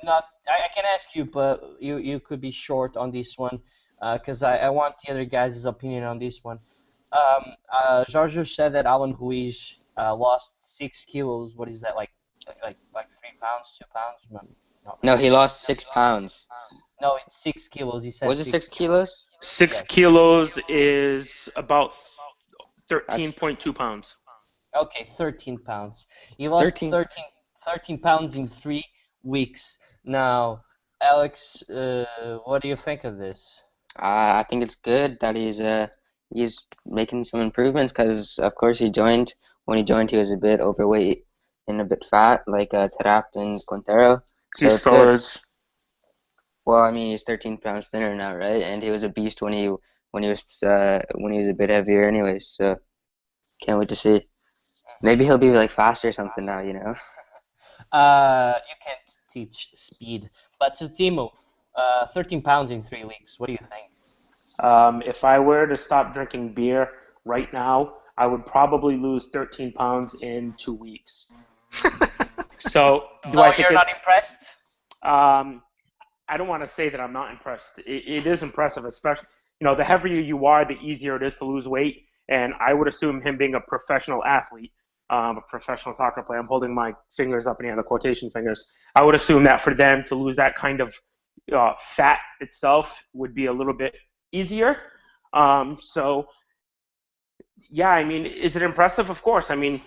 I can ask you, but you could be short on this one, because I want the other guys' opinion on this one. Jorge said that Alan Ruiz lost 6 kilos. What is that, like 3 pounds, 2 pounds? No, he lost 6 pounds. No, it's 6 kilos. He said Was it 6 kilos? 6 Yes. kilos is about 13.2 pounds. Okay, 13 pounds. He lost 13 pounds in 3 weeks. Now, Alex, what do you think of this? I think it's good that he's making some improvements because, of course, when he joined, he was a bit overweight and a bit fat, like Tarapt and Quintero. So it's good. Well, I mean, he's 13 pounds thinner now, right? And he was a beast when he was a bit heavier, anyways. So can't wait to see. Maybe he'll be like faster or something now, You can't teach speed. But to Timo, 13 pounds in 3 weeks. What do you think? If I were to stop drinking beer right now, I would probably lose 13 pounds in 2 weeks. So I think you're not impressed? I don't want to say that I'm not impressed. It is impressive, especially, the heavier you are, the easier it is to lose weight. And I would assume him being a professional athlete, a professional soccer player, I'm holding my fingers up in the air, the quotation fingers. I would assume that for them to lose that kind of fat itself would be a little bit easier. So, yeah, I mean, is it impressive? Of course. I mean,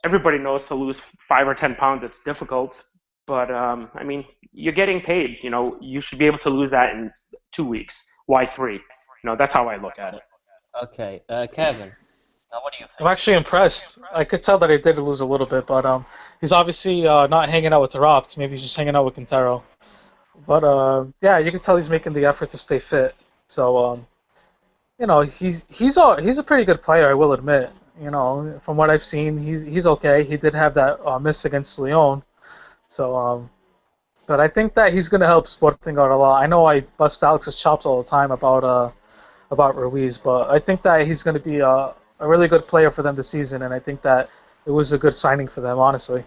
everybody knows to lose 5 or 10 pounds, it's difficult. But, I mean, you're getting paid. You should be able to lose that in 2 weeks. Why 3? That's how I look at it. Okay, Kevin. Now, what do you think? I'm actually impressed. I could tell that he did lose a little bit, but he's obviously not hanging out with Tarapt. Maybe he's just hanging out with Quintero. But yeah, you can tell he's making the effort to stay fit. So he's a pretty good player, I will admit. From what I've seen, he's okay. He did have that miss against Lyon. So but I think that he's gonna help Sporting out a lot. I know I bust Alex's chops all the time about Ruiz, but I think that he's gonna be a really good player for them this season, and I think that it was a good signing for them, honestly.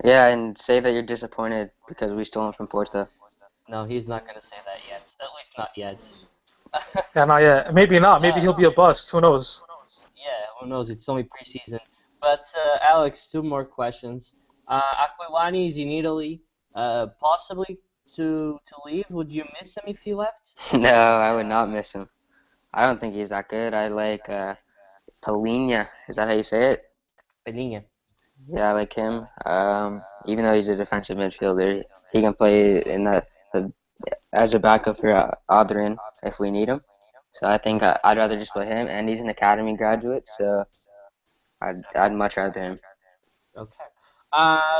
Yeah, and say that you're disappointed because we stole him from Porto. No, he's not going to say that yet. At least not yet. Yeah, not yet. Maybe not. Maybe he'll be a bust. Who knows? Yeah, who knows? It's only preseason. But, Alex, 2 more questions. Aquilani is in Italy, possibly to leave. Would you miss him if he left? No, I would not miss him. I don't think he's that good. I like Palhinha. Is that how you say it? Pelinha. Yeah, I like him. Even though he's a defensive midfielder, he can play in the as a backup for Adrian if we need him. So I think I'd rather just play him, and he's an academy graduate, so I'd much rather him. Okay.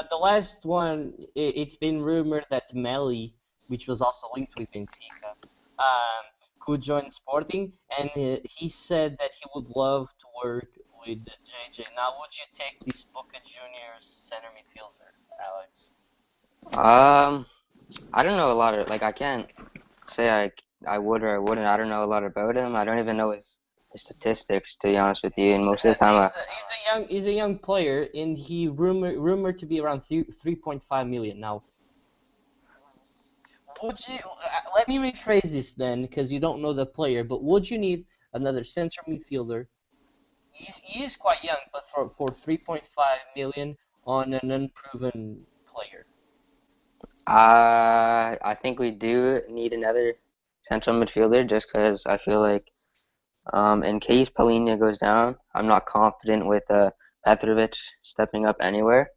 The last one, it's been rumored that Melly, which was also linked with Benfica, could join Sporting, and he said that he would love to work with JJ. Now, would you take this Boca Juniors center midfielder, Alex? I don't know a lot of I can't say I would or I wouldn't. I don't know a lot about him. I don't even know his statistics, to be honest with you. And most of the time, He's a young player, and he rumored to be around 3.5 million. Now, would you let me rephrase this then, because you don't know the player, but would you need another central midfielder? He is quite young, but for 3.5 million on an unproven player. I think we do need another central midfielder just because I feel like in case Palhinha goes down, I'm not confident with Petrovic stepping up anywhere.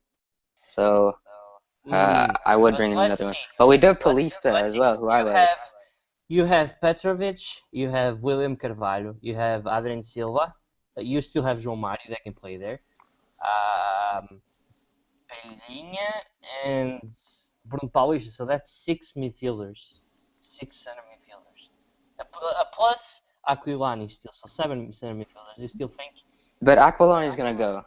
So I would But bring in let's another one. see. But we do have Let's Paulista let's as see. well, who I like. You have Petrovic, you have William Carvalho, you have Adrien Silva, you still have João Mário that can play there. Pelinha and Bruno Paulista, so that's 6 midfielders, 6 center midfielders. Plus Aquilani still, so 7 center midfielders. You still think? But Aquilani is gonna go.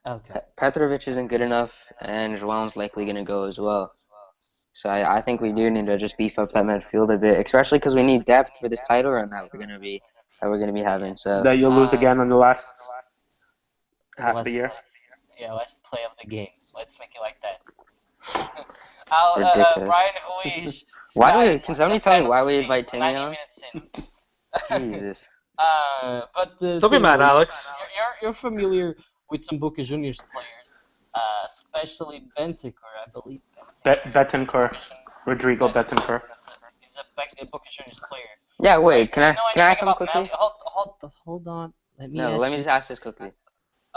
Okay. Petrovic isn't good enough, and João's likely gonna go as well. So I think we do need to just beef up that midfield a bit, especially because we need depth for this title run that we're gonna be having. So That you'll lose again on the last half of the year. Yeah, last play of the game. Let's make it like that. ridiculous. Brian Ruiz. Why do we? Skies Can somebody the tell me why we penalty invite Timmy 90 on? minutes in. Jesus. But Don't be mad, Timo, Alex. you're familiar with some Boca Juniors players, especially Bentancur, I believe. Betancourt, Rodrigo Betancourt. He's a Boca Juniors player. Yeah, wait. Do you know Can I ask anything something about quickly? Hold on. Let me No, ask let me you. just ask this quickly.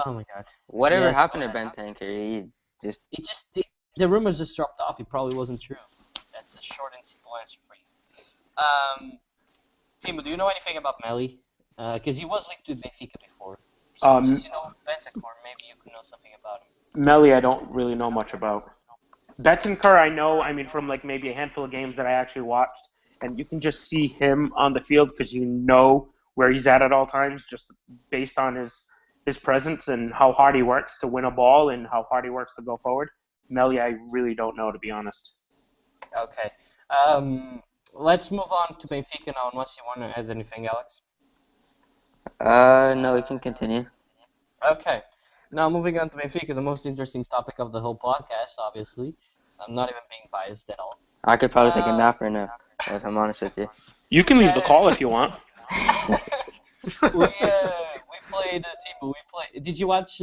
Oh my God. Whatever Yes, happened go to ahead. Bentancur? He just The rumors just dropped off. It probably wasn't true. That's a short and simple answer for you. Timo, do you know anything about Melly? Because he was linked to Benfica before. So since you know Bentancur, maybe you could know something about him. Melly, I don't really know much about. Betancourt, I know. I mean, from maybe a handful of games that I actually watched, and you can just see him on the field because you know where he's at all times, just based on his presence and how hard he works to win a ball and how hard he works to go forward. Melly, I really don't know, to be honest. Okay. Let's move on to Benfica now, unless you want to add anything, Alex. No, we can continue. Okay. Now moving on to Benfica, the most interesting topic of the whole podcast, obviously. I'm not even being biased at all. I could probably take a nap right now, if I'm honest with you. You can leave the call if you want. We played Timo. We played. Did you watch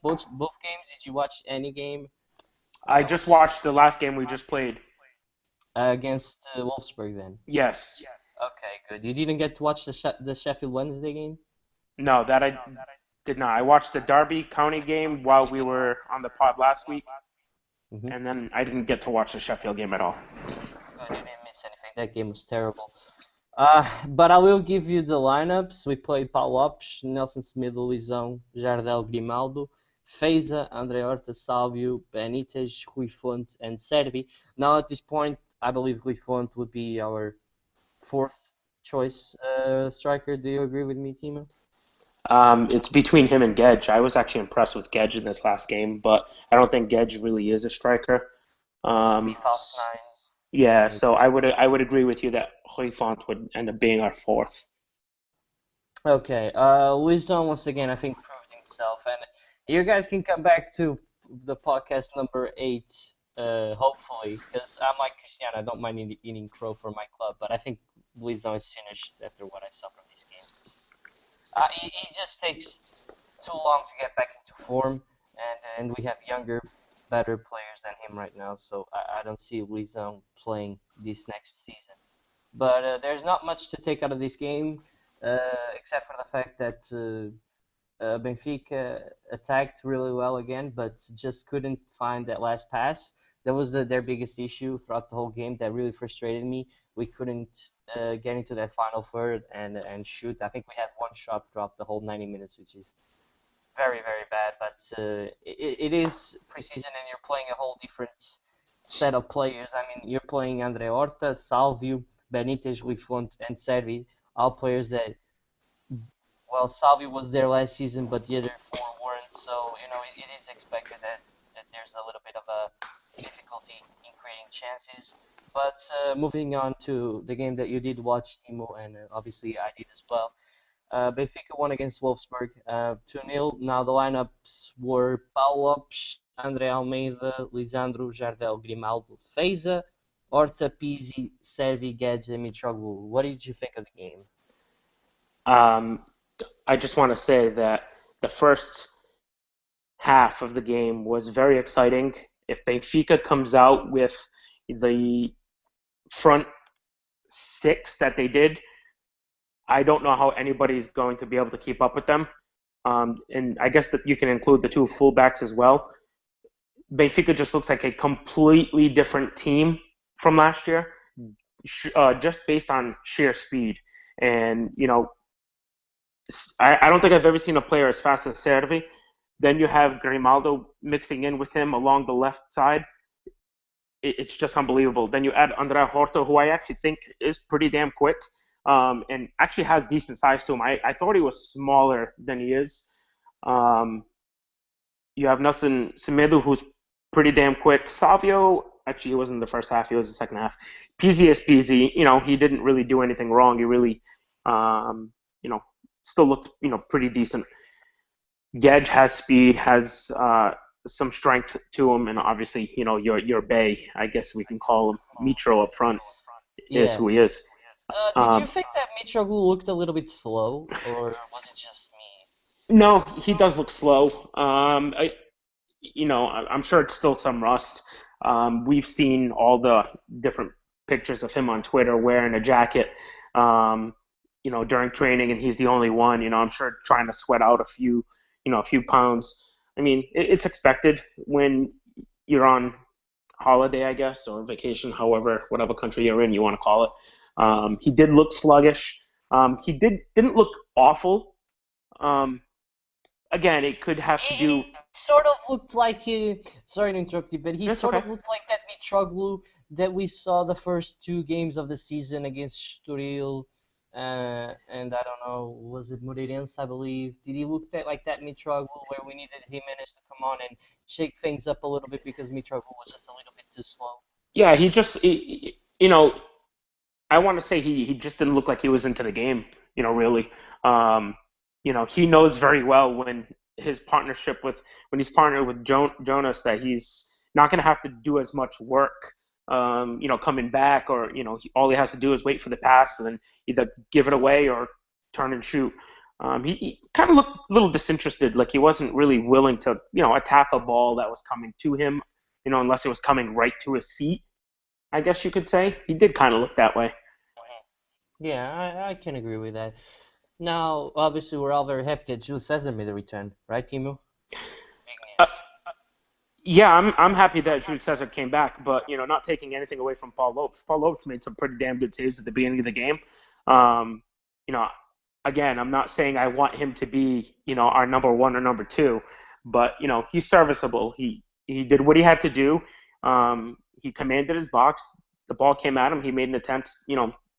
both games? Did you watch any game? I just watched the last game we just played. Against Wolfsburg then. Yes. Okay, good. You didn't get to watch the Sheffield Wednesday game? No, that I did not. I watched the Derby County game while we were on the pod last week, and then I didn't get to watch the Sheffield game at all. I didn't miss anything. That game was terrible. But I will give you the lineups. We played Paulo Lopes, Nelson Semedo, Luizão, Jardel, Grimaldo, Feza, André Horta, Salvio, Benitez, Rui Fonte, and Servi. Now at this point, I believe Rui Fonte would be our fourth choice striker. Do you agree with me, Timo? It's between him and Gedge. I was actually impressed with Gedge in this last game, but I don't think Gedge really is a striker. Be false nine. Yeah, so I would agree with you that Rui Fonte would end up being our fourth. Okay, Luizão once again I think proved himself, and you guys can come back to the podcast number 8, hopefully, because I'm like Cristiano, I don't mind eating crow for my club, but I think Luizão is finished after what I saw from this game. He just takes too long to get back into form, and we have younger, better players than him right now, so I don't see Luizão playing this next season. But there's not much to take out of this game. except for the fact that Benfica attacked really well again, but just couldn't find that last pass. That was their biggest issue throughout the whole game. That really frustrated me. We couldn't get into that final third and shoot. I think we had one shot throughout the whole 90 minutes, which is very, very bad. But it is preseason, and you're playing a whole different set of players. I mean, you're playing Andre Horta, Salvio, Benitez, Lifont, and Servi, all players that, well, Salvi was there last season, but the other four weren't. So it is expected that there's a little bit of a difficulty in creating chances. But moving on to the game that you did watch, Timo, and obviously I did as well. Benfica won against Wolfsburg 2-0. Now the lineups were Paulo Lopes, André Almeida, Lisandro, Jardel, Grimaldo, Feza, Horta, Pizzi, Servi, Guedes, and Mitroglou. What did you think of the game? I just want to say that the first half of the game was very exciting. If Benfica comes out with the front six that they did, I don't know how anybody's going to be able to keep up with them. And I guess that you can include the two fullbacks as well. Benfica just looks like a completely different team from last year, just based on sheer speed. And, I don't think I've ever seen a player as fast as Servi. Then you have Grimaldo mixing in with him along the left side. It's just unbelievable. Then you add Andrea Horta, who I actually think is pretty damn quick, and actually has decent size to him. I thought he was smaller than he is. You have Nelson Semedo, who's pretty damn quick. Savio, actually, he wasn't in the first half. He was the second half. Pizzi is Pizzi. He didn't really do anything wrong. He really, still looked, pretty decent. Gedge has speed, has some strength to him, and obviously, your Bay, I guess we can call him Mitro up front, is Yeah. who he is. Did you Um, think that Mitroglou looked a little bit slow, or was it just me? no, he does look slow. I'm sure it's still some rust. We've seen all the different pictures of him on Twitter wearing a jacket, during training, and he's the only one. I'm sure trying to sweat out a few pounds. I mean, it's expected when you're on holiday, I guess, or vacation, whatever country you're in, you want to call it. He did look sluggish. He didn't look awful. Um, Again, it could have to do. He sort of looked like sorry to interrupt you, but he That's sort okay. of looked like that Mitroglou that we saw the first two games of the season against Estoril, and I don't know, was it Moreirense, I believe? Did he look like that Mitroglou where we needed Jimenez to come on and shake things up a little bit because Mitroglou was just a little bit too slow? Yeah, I want to say he just didn't look like he was into the game, really. Um, he knows very well when he's partnered with Jonas, that he's not going to have to do as much work, coming back, or, all he has to do is wait for the pass and then either give it away or turn and shoot. He kind of looked a little disinterested, like he wasn't really willing to, attack a ball that was coming to him, unless it was coming right to his feet, I guess you could say. He did kind of look that way. Yeah, I can agree with that. Now, obviously, we're all very happy that Jules Cesar made a return, right, Timo? Big Uh, news. yeah, I'm happy that Jude Cesar came back, but not taking anything away from Paul Lopes. Paul Lopes made some pretty damn good saves at the beginning of the game. Um, you know, Again, I'm not saying I want him to be our number one or number two, but he's serviceable. He did what he had to do. He commanded his box. The ball came at him. He made an attempt,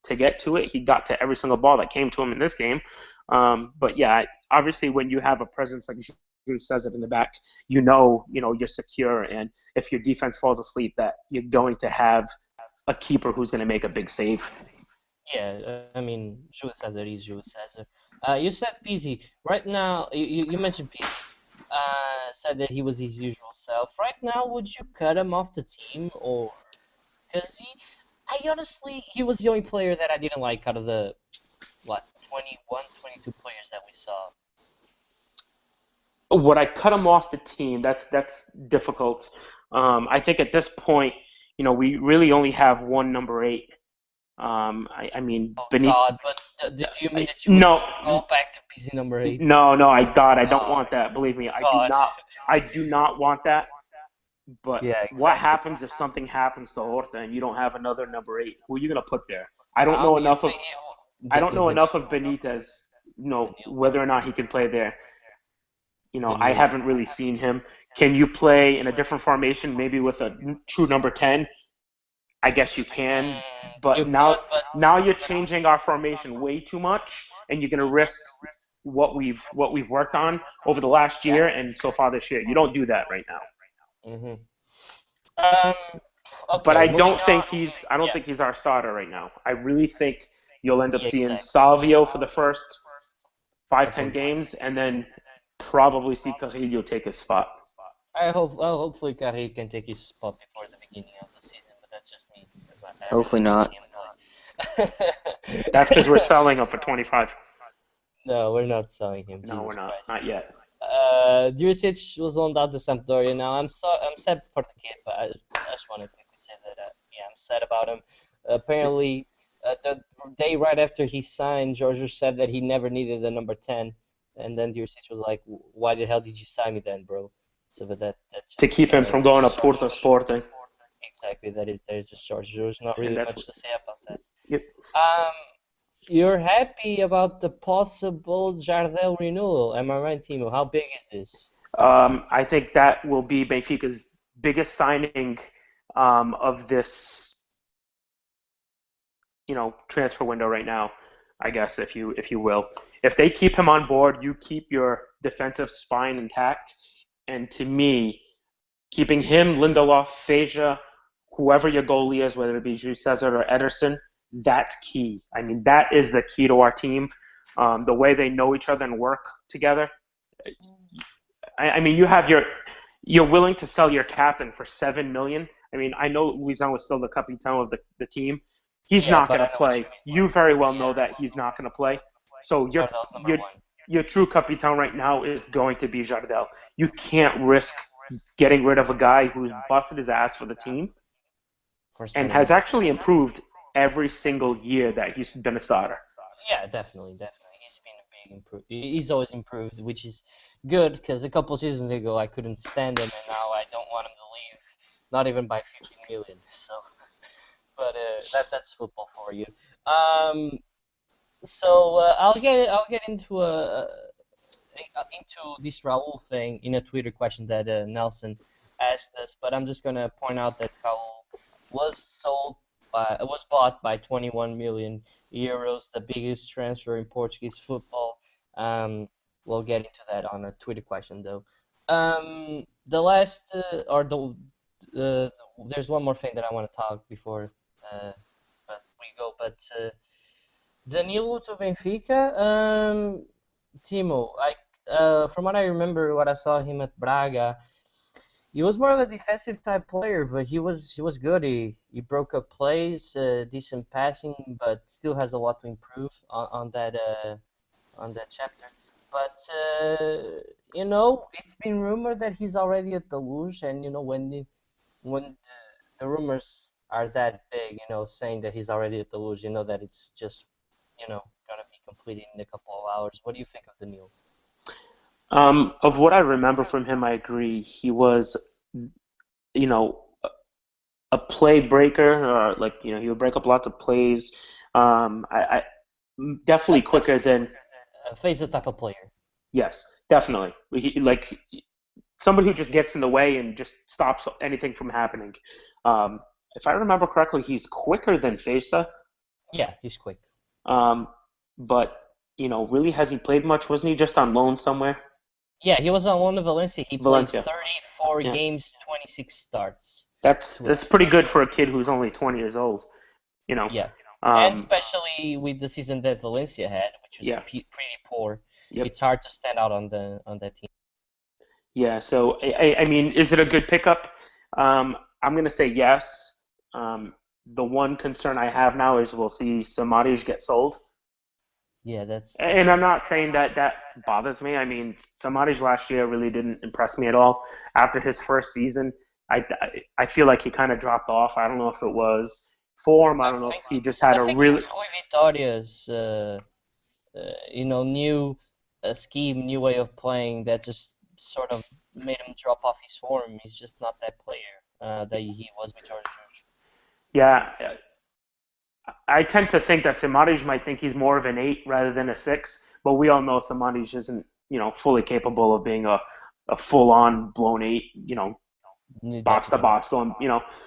to get to it. He got to every single ball that came to him in this game. But yeah, obviously when you have a presence like Drew says it in the back, you're secure, and if your defense falls asleep, that you're going to have a keeper who's going to make a big save. Yeah, I mean, Jules Cesar is Jules Cesar. You said Pizzi. Right now, you mentioned Pizzi. Said that he was his usual self. Right now, would you cut him off the team, or because I honestly, he was the only player that I didn't like out of the 21, 22 players that we saw. Would I cut him off the team? That's difficult. I think at this point, we really only have one number 8, I mean, Oh Benitez. God, but did you mean that you would No, go back to PC number 8? no. I don't Oh want that. Believe me, God. I do not want that. But Yeah, what exactly. happens if something happens to Horta and you don't have another number 8? Who are you gonna put there? I don't know You enough of think I don't know the enough of Benitez, new whether or not he can play there. the I new haven't really seen him. Can you play in a different formation, maybe with a true number 10? I guess you can, You but could, now you're changing our formation way too much, and you're gonna risk what we've worked on over the last yeah. year and so far this year. You don't do that right now. Mhm. Um. But Okay, moving on. I don't Yeah. think he's our starter right now. I really think you'll end up Yeah, seeing exactly. Salvio for the first five, Couple ten of games. games, and then probably see Carrillo take his spot. Hopefully Carey can take his spot before the beginning of the season, but that's just me because I really Hopefully want to not. see him That's because we're play. selling him for 25. No, we're not selling him. No, we're Jesus not. Christ. Not yet. Juricic was loaned out to Sampdoria now. I'm sad for the kid, but I just want to quickly say that yeah, I'm sad about him. Apparently, the day right after he signed, George said that he never needed a number 10, and then Juricic was like, "Why the hell did you sign me then, bro?" So, but that's To just keep him from that's going to just George. Porto Sporting. Exactly, that is just George. There's not And really that's much what. to say about that. Yep. Um, you're happy about the possible Jardel renewal, am I right, Timo? How big is this? I think that will be Benfica's biggest signing of this, transfer window right now. I guess if you will, if they keep him on board, you keep your defensive spine intact. And to me, keeping him, Lindelof, Feja, whoever your goalie is, whether it be Jules Cesar or Ederson, that's key. I mean, that is the key to our team. The way they know each other and work together. I mean, you're willing to sell your captain for 7 million. I mean, I know Luizão was still the capitan of the team. He's Yeah, not but going I to know what you play. mean. You very well Yeah, know that he's not going to play. So Jardel's number your one. your true capitan right now is going to be Jardel. You can't risk getting rid of a guy who's busted his ass for the team For and setting has up. actually improved every single year that he's been a starter. Yeah, definitely. He's been a big improve. He's always improved, which is good because a couple seasons ago I couldn't stand him, and now I don't want him to leave, not even by 50 million. So, but that's football for you. Um, so I'll get into this Raul thing in a Twitter question that Nelson asked us, but I'm just gonna point out that Raul was bought by 21 million euros, the biggest transfer in Portuguese football. We'll get into that on a Twitter question though. The last or uh, there's one more thing that I want to talk before but we go, but Danilo to Benfica. Timo, from what I remember, what I saw him at Braga, he was more of a defensive type player, but he was good. He broke up plays, decent passing, but still has a lot to improve on that chapter. But it's been rumored that he's already at the Luge, and when the rumors are that big, saying that he's already at the Luge, that it's just gonna be completed in a couple of hours. What do you think of the Neil? Of what I remember from him, I agree. He was, you know, a play breaker, or like he would break up lots of plays. I definitely quicker than Face the type of player. yes, definitely. Like somebody who just gets in the way and just stops anything from happening. If I remember correctly, he's quicker than Fesa. Yeah, he's quick. But really has he played much? Wasn't he just on loan somewhere? Yeah, he was on one of Valencia. He played Valencia. 34 Yeah. games, 26 starts. That's pretty good for a kid who's only 20 years old. Yeah, and Um, especially with the season that Valencia had, which was yeah. pretty poor. Yep. It's hard to stand out on that team. Yeah. So I mean, is it a good pickup? I'm gonna say yes. The one concern I have now is we'll see Samaris get sold. Yeah, that's And I'm nice. not saying that bothers me. I mean, Samaris last year really didn't impress me at all. After his first season, I feel like he kind of dropped off. I don't know if it was form. I don't know if he just had a really. It's Rui Vitoria's, new scheme, new way of playing that just sort of made him drop off his form. He's just not that player that he was with George. Yeah, I tend to think that Samadij might think he's more of an 8 rather than a 6, but we all know Samadij isn't, fully capable of being a full-on blown 8, box to box going,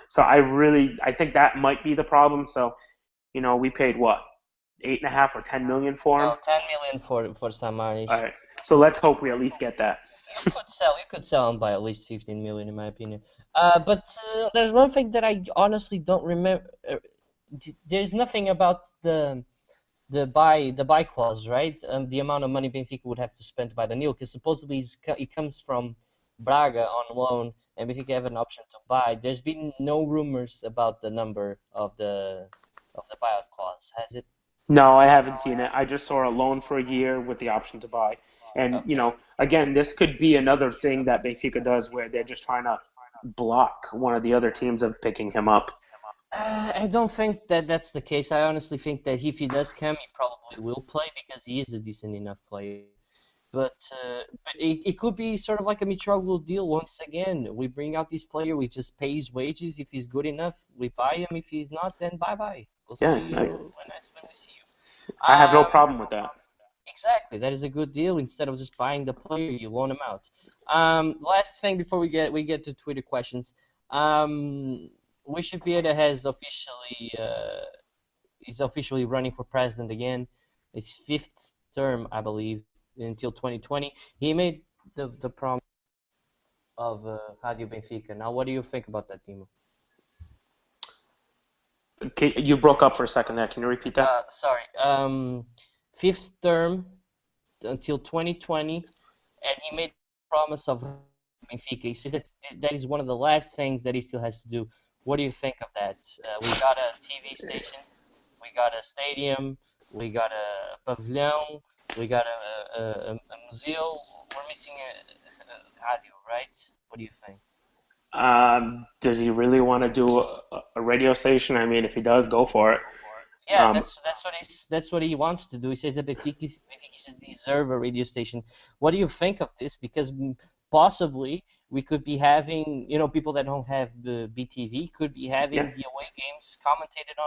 So I think that might be the problem. So, we paid what, 8.5 or 10 million for him? No, 10 million for Samadij. All right. So let's hope we at least get that. You could sell him by at least 15 million, in my opinion. But there's one thing that I honestly don't remember. There's nothing about the buy clause, right? The amount of money Benfica would have to spend by Danilo, because supposedly he comes from Braga on loan, and Benfica have an option to buy. There's been no rumors about the number of the buyout clause, has it? No, I haven't seen it. I just saw a loan for a year with the option to buy. And, again, this could be another thing that Benfica does where they're just trying to block one of the other teams of picking him up. I don't think that that's the case. I honestly think that if he does come, he probably will play because he is a decent enough player. But it could be sort of like a Mitroglou deal once again. We bring out this player, we just pay his wages. If he's good enough, we buy him. If he's not, then bye-bye. We'll see you when we see you. I have no problem with that. Exactly. That is a good deal. Instead of just buying the player, you loan him out. Last thing before we get to Twitter questions. Luis Vieira is officially running for president again. It's fifth term, I believe, until 2020. He made the promise of Radio Benfica. Now, what do you think about that, Timo? Okay, you broke up for a second there. Can you repeat that? Sorry. Fifth term until 2020, and he made the promise of Benfica. He says that is one of the last things that he still has to do. What do you think of that? We got a TV station, we got a stadium, we got a pavilion, we got a museum. We're missing a radio, right? What do you think? Does he really want to do a radio station? I mean, if he does, go for it. Yeah, that's what he wants to do. He says that Benfica deserve a radio station. What do you think of this? Because possibly we could be having, people that don't have the BTV could be having the away games commentated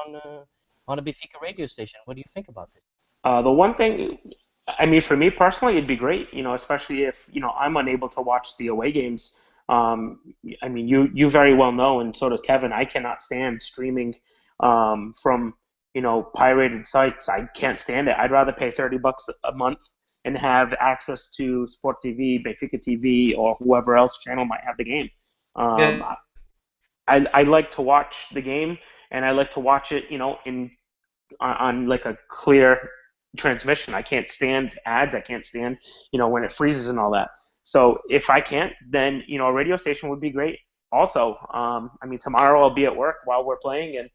on a Benfica radio station. What do you think about this? The one thing, I mean, for me personally, it'd be great, especially if, I'm unable to watch the away games. I mean, you very well know, and so does Kevin, I cannot stand streaming from, pirated sites. I can't stand it. I'd rather pay $30 a month and have access to Sport TV, Benfica TV, or whoever else channel might have the game. I like to watch the game, and I like to watch it, on like a clear transmission. I can't stand ads. I can't stand, when it freezes and all that. So if I can't, then, a radio station would be great. Also, I mean, tomorrow I'll be at work while we're playing, and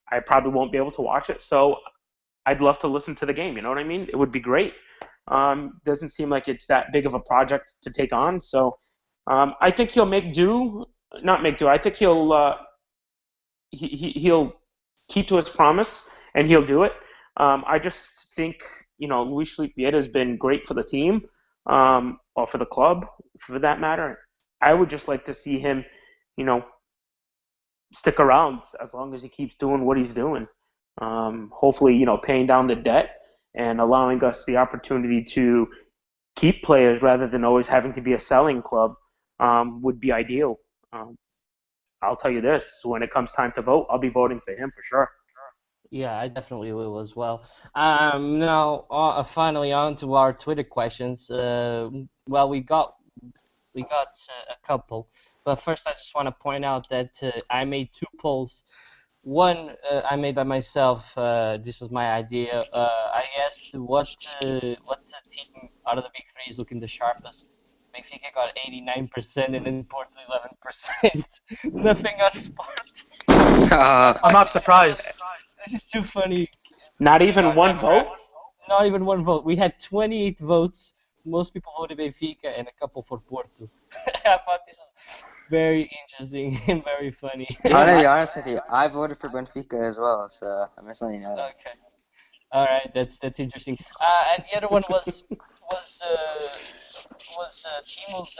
I probably won't be able to watch it. So I'd love to listen to the game. You know what I mean? It would be great. Doesn't seem like it's that big of a project to take on. So I think he'll make do. Not make do. I think he'll keep to his promise, and he'll do it. I just think, Luis Vieira has been great for the team, or for the club, for that matter. I would just like to see him, stick around as long as he keeps doing what he's doing. Hopefully, paying down the debt and allowing us the opportunity to keep players rather than always having to be a selling club would be ideal. I'll tell you this, when it comes time to vote, I'll be voting for him for sure. Yeah, I definitely will as well. Now, finally on to our Twitter questions. Well, we got a couple, but first I just want to point out that I made two polls. One I made by myself. This is my idea. I asked what team out of the big three is looking the sharpest. Benfica got 89% and then Porto 11%. Nothing on Sport. I'm not surprised. This is too funny. Not even one vote? Not even one vote. We had 28 votes. Most people voted Benfica and a couple for Porto. I thought Very interesting and very funny. I'm Damn, gonna be honest with you. I voted for Benfica as well, so I'm just letting you know that. Okay. All right, that's interesting. And the other one was Timo's,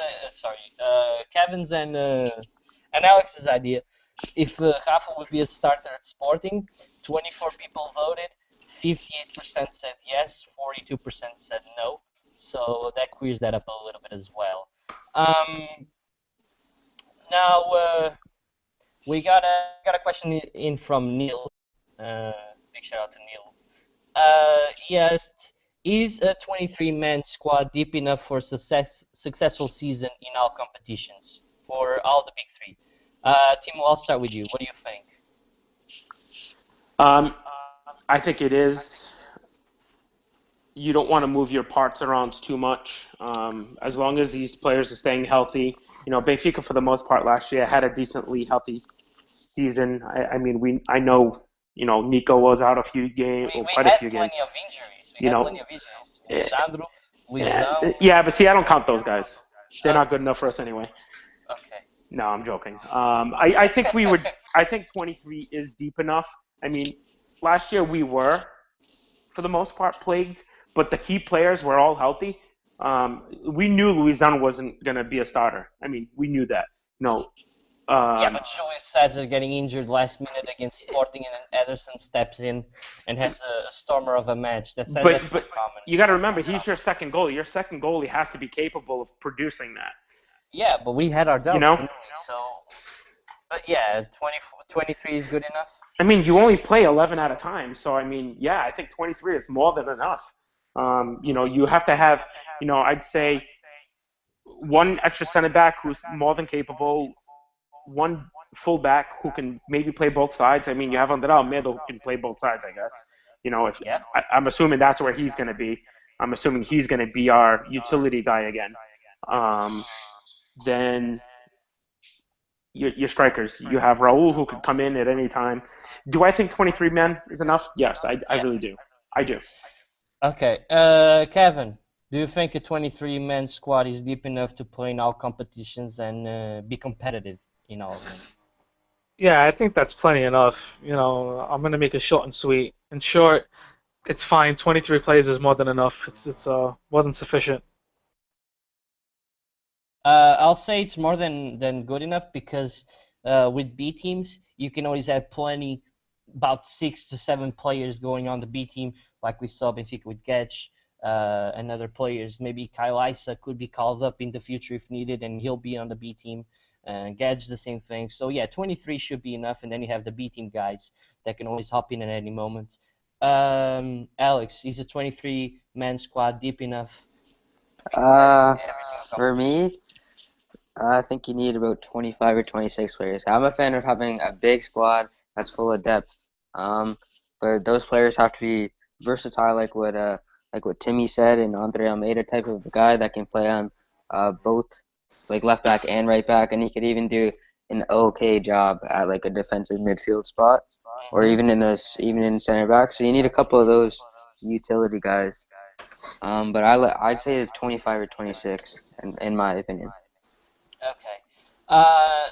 Kevin's and Alex's idea. If Rafa would be a starter at Sporting, 24 people voted, 58% said yes, 42% said no. So that clears that up a little bit as well. Now we got a question in from Neil. Big shout out to Neil. He asked, is a 23-man squad deep enough for successful season in all competitions for all the big three? Timo, I'll start with you. What do you think? I think it is. You don't want to move your parts around too much. As long as these players are staying healthy. Benfica for the most part last year had a decently healthy season. I know, Nico was out a few games, We quite a had few plenty games. of injuries. You know, Lisandro, Luizão. yeah, but see, I don't count those guys. They're not good enough for us anyway. Okay. No, I'm joking. I think we would. I think 23 is deep enough. Last year we were, for the most part, plagued, but the key players were all healthy. We knew Luizan wasn't going to be a starter. We knew that. No. Yeah, but Joey Cesar getting injured last minute against Sporting, and then Ederson steps in and has a stormer of a match. That's not common. You got to remember, he's your second goalie. Your second goalie has to be capable of producing that. Yeah, but we had our doubts, You know? didn't we? So, but yeah, 23 is good enough. You only play 11 at a time, so I think 23 is more than enough. You have to have, I'd say one extra center back who's more than capable, one full back who can maybe play both sides. You have André Almeida who can play both sides, I guess. I'm assuming that's where he's going to be. I'm assuming he's going to be our utility guy again. Then your strikers. You have Raul who could come in at any time. Do I think 23 men is enough? Yes, I really do. I do. Okay, Kevin, do you think a 23-man squad is deep enough to play in all competitions and be competitive in all of them? Yeah, I think that's plenty enough. I'm gonna make it short and sweet. In short, it's fine. 23 players is more than enough. It's more than sufficient. I'll say it's more than good enough because with B teams, you can always have about 6 to 7 players going on the B team, like we saw Benfica with Getch and other players. Maybe Kyle Isa could be called up in the future if needed, and he'll be on the B team. Gedge, the same thing. So yeah, 23 should be enough, and then you have the B team guys that can always hop in at any moment. Alex, is a 23-man squad deep enough? For me, I think you need about 25 or 26 players. I'm a fan of having a big squad that's full of depth. But those players have to be versatile, like what Timmy said, and Andre Almeida type of guy that can play on both, like left back and right back, and he could even do an okay job at like a defensive midfield spot, or even in center back. So you need a couple of those utility guys. But I'd say 25 or 26, in my opinion. Okay.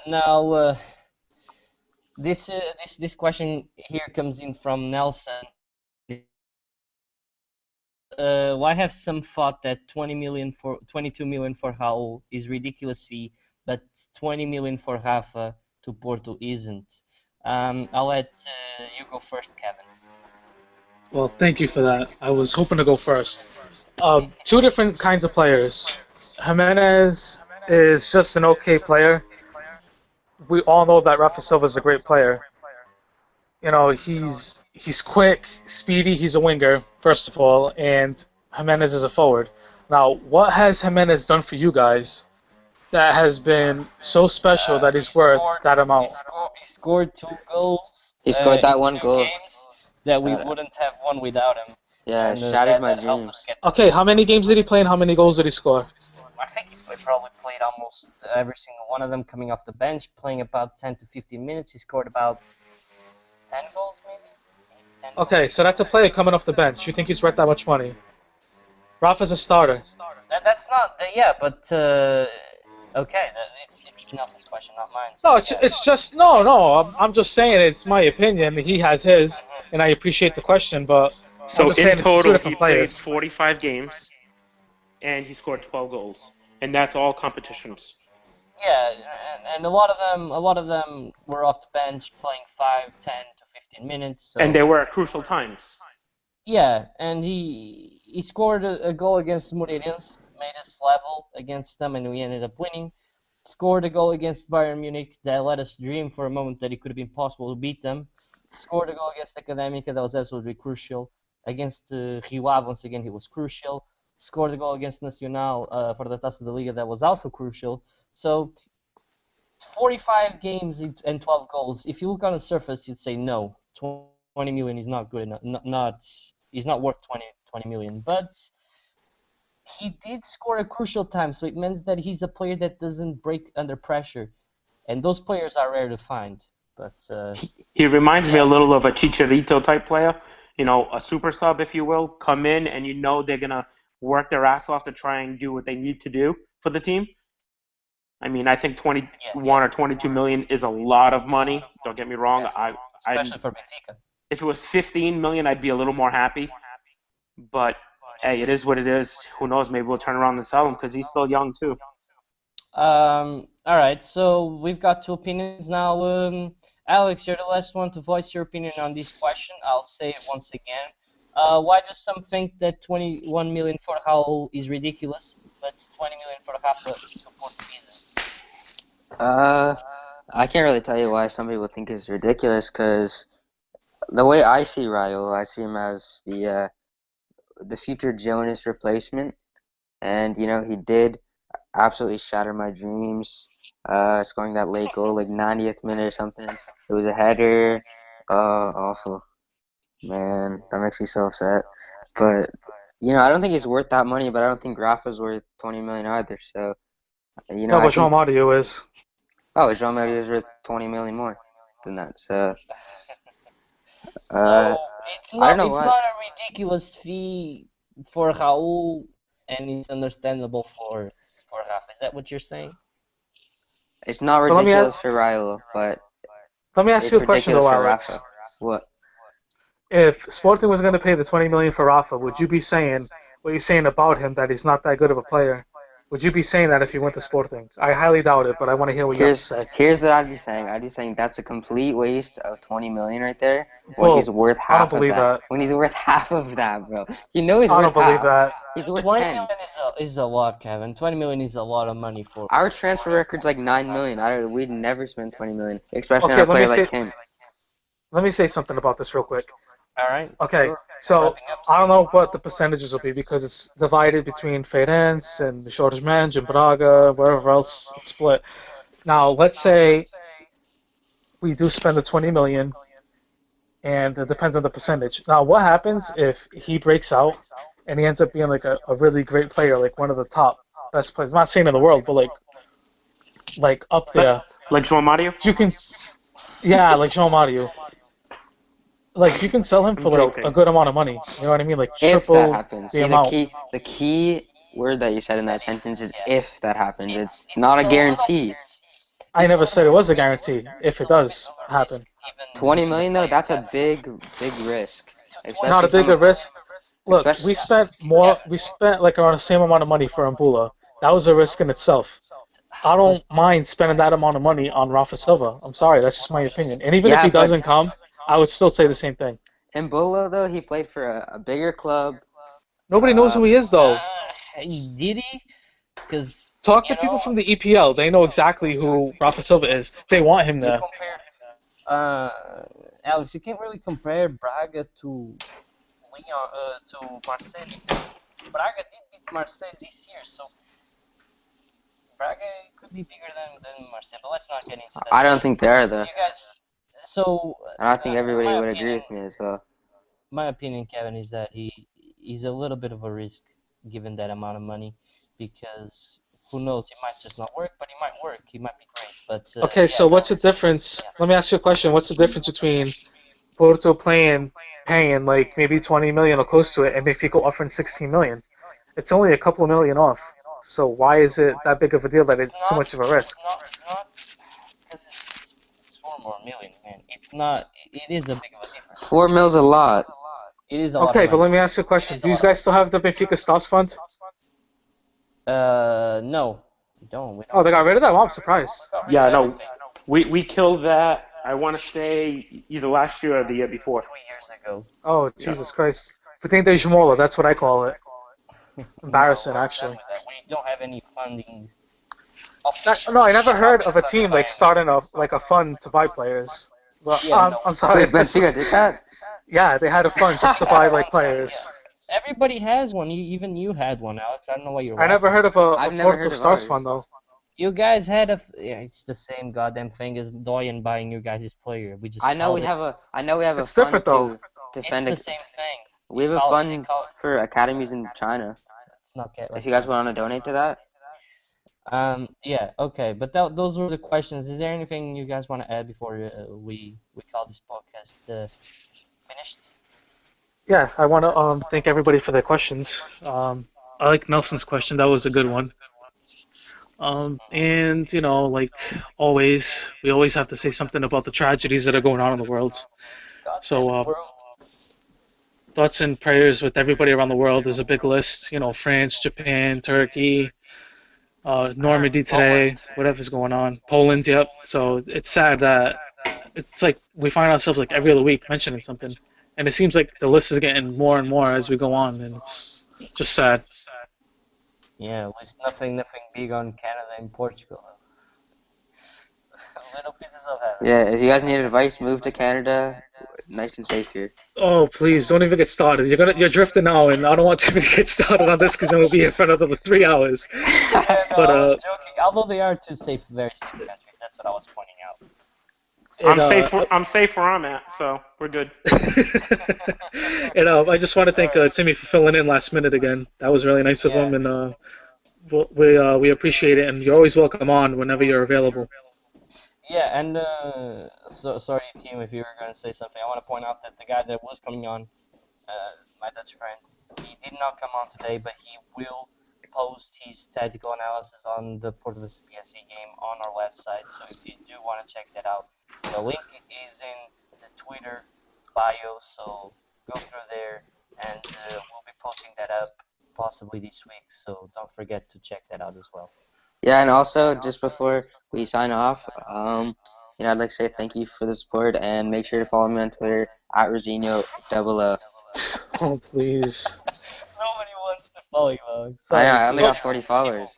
Now this question here comes in from Nelson. Why have some thought that 22 million for Raul is ridiculous fee, but 20 million for Rafa to Porto isn't? I'll let you go first, Kevin. Well, thank you for that. I was hoping to go first. Two different kinds of players. Jimenez is just an okay player. We all know that Rafa Silva is a great player. He's quick, speedy. He's a winger, first of all, and Jimenez is a forward. Now, what has Jimenez done for you guys that has been so special that he's worth that amount? He scored 2 goals. He scored that one goal games that we wouldn't have won without him. Yeah, And, shattered my that helped us dreams. get- Okay, how many games did he play and how many goals did he score? I think he probably played almost every single one of them coming off the bench, playing about 10 to 15 minutes. He scored about 10 goals, maybe? 10 Okay, goals. so that's a player coming off the bench. You think he's worth that much money? Rafa's a starter. That's not, but Okay, it's Nelson's question, not mine. So No, yeah. it's just no. I'm just saying it's my opinion. He has his, and I appreciate the question, but I'm So just in saying it's two total, he different played players. 45 games and he scored 12 goals, and that's all competitions. Yeah, and a lot of them were off the bench playing 5, 10 to 15 minutes. And So they were at crucial times. yeah, and he scored a goal against Moreirense, made us level against them, and we ended up winning. Scored a goal against Bayern Munich that let us dream for a moment that it could have been possible to beat them. Scored a goal against Académica that was absolutely crucial. Against Rio Ave, once again, he was crucial. Scored a goal against Nacional for the Taça da Liga that was also crucial. So 45 games and 12 goals. If you look on the surface, you'd say no, 20 million is not good enough. He's not worth 20 million. But he did score a crucial time, so it means that he's a player that doesn't break under pressure, and those players are rare to find. But He reminds me yeah, a little of a Chicharito type player, a super sub, if you will, come in and they're going to work their ass off to try and do what they need to do for the team. I mean, I think 21 or 22 million is a lot of money. Don't get me wrong. especially for Benfica. If it was 15 million, I'd be a little more happy. But hey, it is what it is. Who knows? Maybe we'll turn around and sell him because he's still young too. All right, so we've got two opinions now. Alex, you're the last one to voice your opinion on this question. I'll say it once again. Why do some think that 21 million for Raul is ridiculous, but 20 million for Rafa to Portuguese? I can't really tell you why some people think it's ridiculous, because the way I see Raul, I see him as the future Jonas replacement, and he did absolutely shatter my dreams, scoring that late goal, like 90th minute or something. It was a header. Awful. Man, that makes me so upset. But, I don't think he's worth that money, but I don't think Rafa's worth 20 million either. So, No, I but Jean think, Mario is. Jean-Marie is worth 20 million more than that. So, So it's I don't not know it's why. not a ridiculous fee for Raul, and it's understandable for Rafa. Is that what you're saying? It's not But ridiculous for Raul, but let me ask it's you a question ridiculous though, for Alex. Rafa. What? If Sporting was going to pay the 20 million for Rafa, would you be saying what you're saying about him, that he's not that good of a player? Would you be saying that if he went to Sporting? I highly doubt it, but I want to hear what you have to say. Here's what I'd be saying. I'd be saying that's a complete waste of 20 million right there when he's Bull. worth I don't half of believe that. that. When he's worth half of that, bro. He's I worth don't believe half. that. He's worth 20 10. million is a lot, Kevin. 20 million is a lot of money for. Our transfer record's like 9 million. We'd never spend 20 million, especially on Okay, a player like him. let me say something about this real quick. All right. Okay, Sure. so Wrapping up I don't soon. know what the percentages will be because it's divided between Feirense and Jorge and Braga, wherever else it's split. Now, let's say we do spend the 20 million, and it depends on the percentage. Now, what happens if he breaks out and he ends up being like a really great player, like one of the top best players? I'm not saying in the world, but like up there. Like João Mario? You can, yeah, like Jean Mario. Like you can sell him I'm for like a joking. good amount of money. You know what I mean? Like If that triple happens. the See, amount. the key word that you said in that sentence is if that happens. It's It's not a a little guarantee. bit. I It's a never little said it bit was a risky. guarantee if It's it a little bit does of a risk, happen. given 20 the million though, player that's a Kevin. big risk. To 20 Not a Especially bigger from million. risk. Look, especially we spent more. We spent like around the same amount of money for Mbula. That was a risk in itself. I But don't mind spending that amount of money on Rafa Silva. I'm sorry, that's just my opinion. And even if yeah, he but doesn't come, I would still say the same thing. Mbolo though, he played for a bigger club. Nobody knows who he is though. did he? Because Talk to people from the EPL. They know exactly who Rafa Silva is. They want him you there. compare, Alex, you can't really compare Braga to Leon to Marseille because Braga did beat Marseille this year, so Braga could be bigger than Marseille. But let's not get into that. I So don't think they are though. you guys, so And I think everybody my would agree opinion, with me as well. Kevin, is that he's a little bit of a risk given that amount of money because who knows, it might just not work, but it might work. He might be great. But Okay, yeah, so no, what's the difference? Let me ask you a question. What's the difference between Porto paying like maybe 20 million or close to it, and Benfica offering 16 million? It's only a couple of million off. So why is it that big of a deal that it's too much of a risk? It's not because it's 4 more million, man. It's not. It is a big of a difference. 4 mil's a lot. It is a lot Okay, of but let money. me ask you a question. Do you guys still have the Benfica Stars Fund? No, we don't. Oh, they got rid of that? Wow, I'm surprised. Yeah, no, we killed that. I want to say either last year or the year before. 2 years ago. Oh, Jesus Christ. Putin de Jumola, that's what I call it. Embarrassing, No, we're actually. done with that. We don't have any funding. No, I never heard of a team like starting a fund to buy players. Well, Yeah, no, I'm sorry. Wait, Benfica did that? Yeah, they had a fund just to buy like players. Everybody has one. Even you had one, Alex. I don't know why you're I never heard of a I've never Porto heard of Stars ours. Fund though. You guys had yeah, it's the same goddamn thing as Doyen buying your guys' player. We just I know called we it. have a It's fund different though. to It's defend. the same thing. We have a fund for academies in China. It's not get. If you guys want to donate to that. Yeah, okay, but those were the questions. Is there anything you guys want to add before we call this podcast finished? Yeah, I want to thank everybody for their questions. I like Nelson's question. That was a good one. And you know, like always, we always have to say something about the tragedies that are going on in the world. So, thoughts and prayers with everybody around the world. There's a big list. You know, France, Japan, Turkey, Normandy today, whatever's going on. Poland, yep. So it's sad that it's like we find ourselves like every other week mentioning something, and it seems like the list is getting more and more as we go on, and it's just sad. Yeah, at least nothing big on Canada and Portugal. Little pieces of heaven. Yeah, if you guys need advice, move to Canada. Nice and safe here. Oh, please don't even get started. You're drifting now, and I don't want to get started on this because then we'll be here for another 3 hours. Yeah, no, But I was joking. Although they are two very safe countries. That's what I was pointing out. I'm safe where I'm at, so we're good. And I just want to thank Timmy for filling in last minute again. That was really nice of him, and we appreciate it. And you're always welcome on whenever you're available. Yeah, and so sorry, team, if you were going to say something. I want to point out that the guy that was coming on, my Dutch friend, he did not come on today, but he will post his tactical analysis on the Portuguese PSG game on our website. So if you do want to check that out, the link is in the Twitter bio. So go through there, and we'll be posting that up possibly this week. So don't forget to check that out as well. Yeah, and also just before we sign off, I'd like to say thank you for the support and make sure to follow me on Twitter at Rosinho00. Oh, please. Nobody wants to follow you, Alex. I know, I only got 40 followers.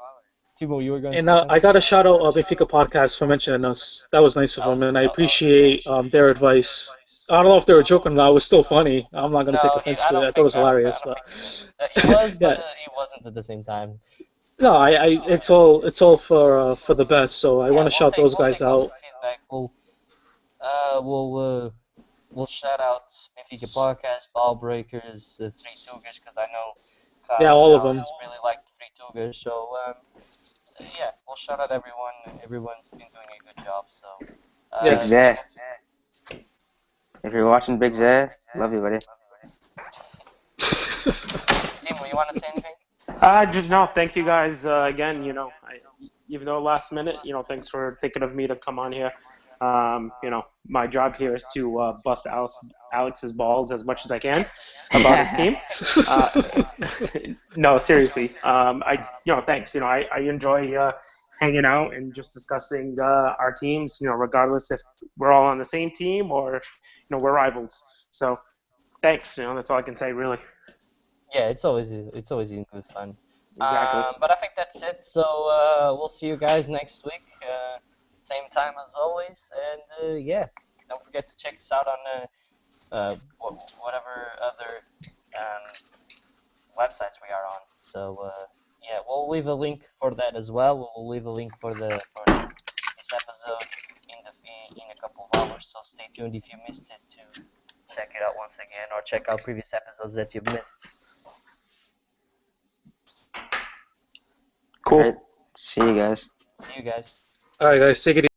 Timo, you were going to And say something? I got a shout out of Benfica Podcast for mentioning us. That was nice of them, and I appreciate their advice. I don't know if they were joking, but it was still funny. I'm not going to take offense to it. I thought it was hilarious, but It was, but it wasn't at the same time. no, it's all for the best. So I want to shout those guys out. Feedback. We'll shout out Benfica Podcast, Ball Breakers, Three Tugers, because I know Kyle Yeah, all of them. really like Three Tugers. So yeah, we'll shout out everyone. Everyone's been doing a good job. So Big Zay. If you're watching Big Zay, love you, buddy. Timo, you want to say anything? Just no, thank you guys again. Even though last minute, thanks for thinking of me to come on here. My job here is to bust Alex's balls as much as I can about his team. No, seriously. Thanks. I enjoy hanging out and just discussing our teams. Regardless if we're all on the same team or if we're rivals. So, thanks. That's all I can say, really. Yeah, it's always in good fun. Exactly. But I think that's it. So we'll see you guys next week, same time as always. And yeah, don't forget to check us out on whatever other websites we are on. So yeah, we'll leave a link for that as well. We'll leave a link for this episode in a couple of hours. So stay tuned if you missed it to check it out once again, or check out previous episodes that you've missed. Cool. All right. See you guys. See you guys. All right, guys, take it easy.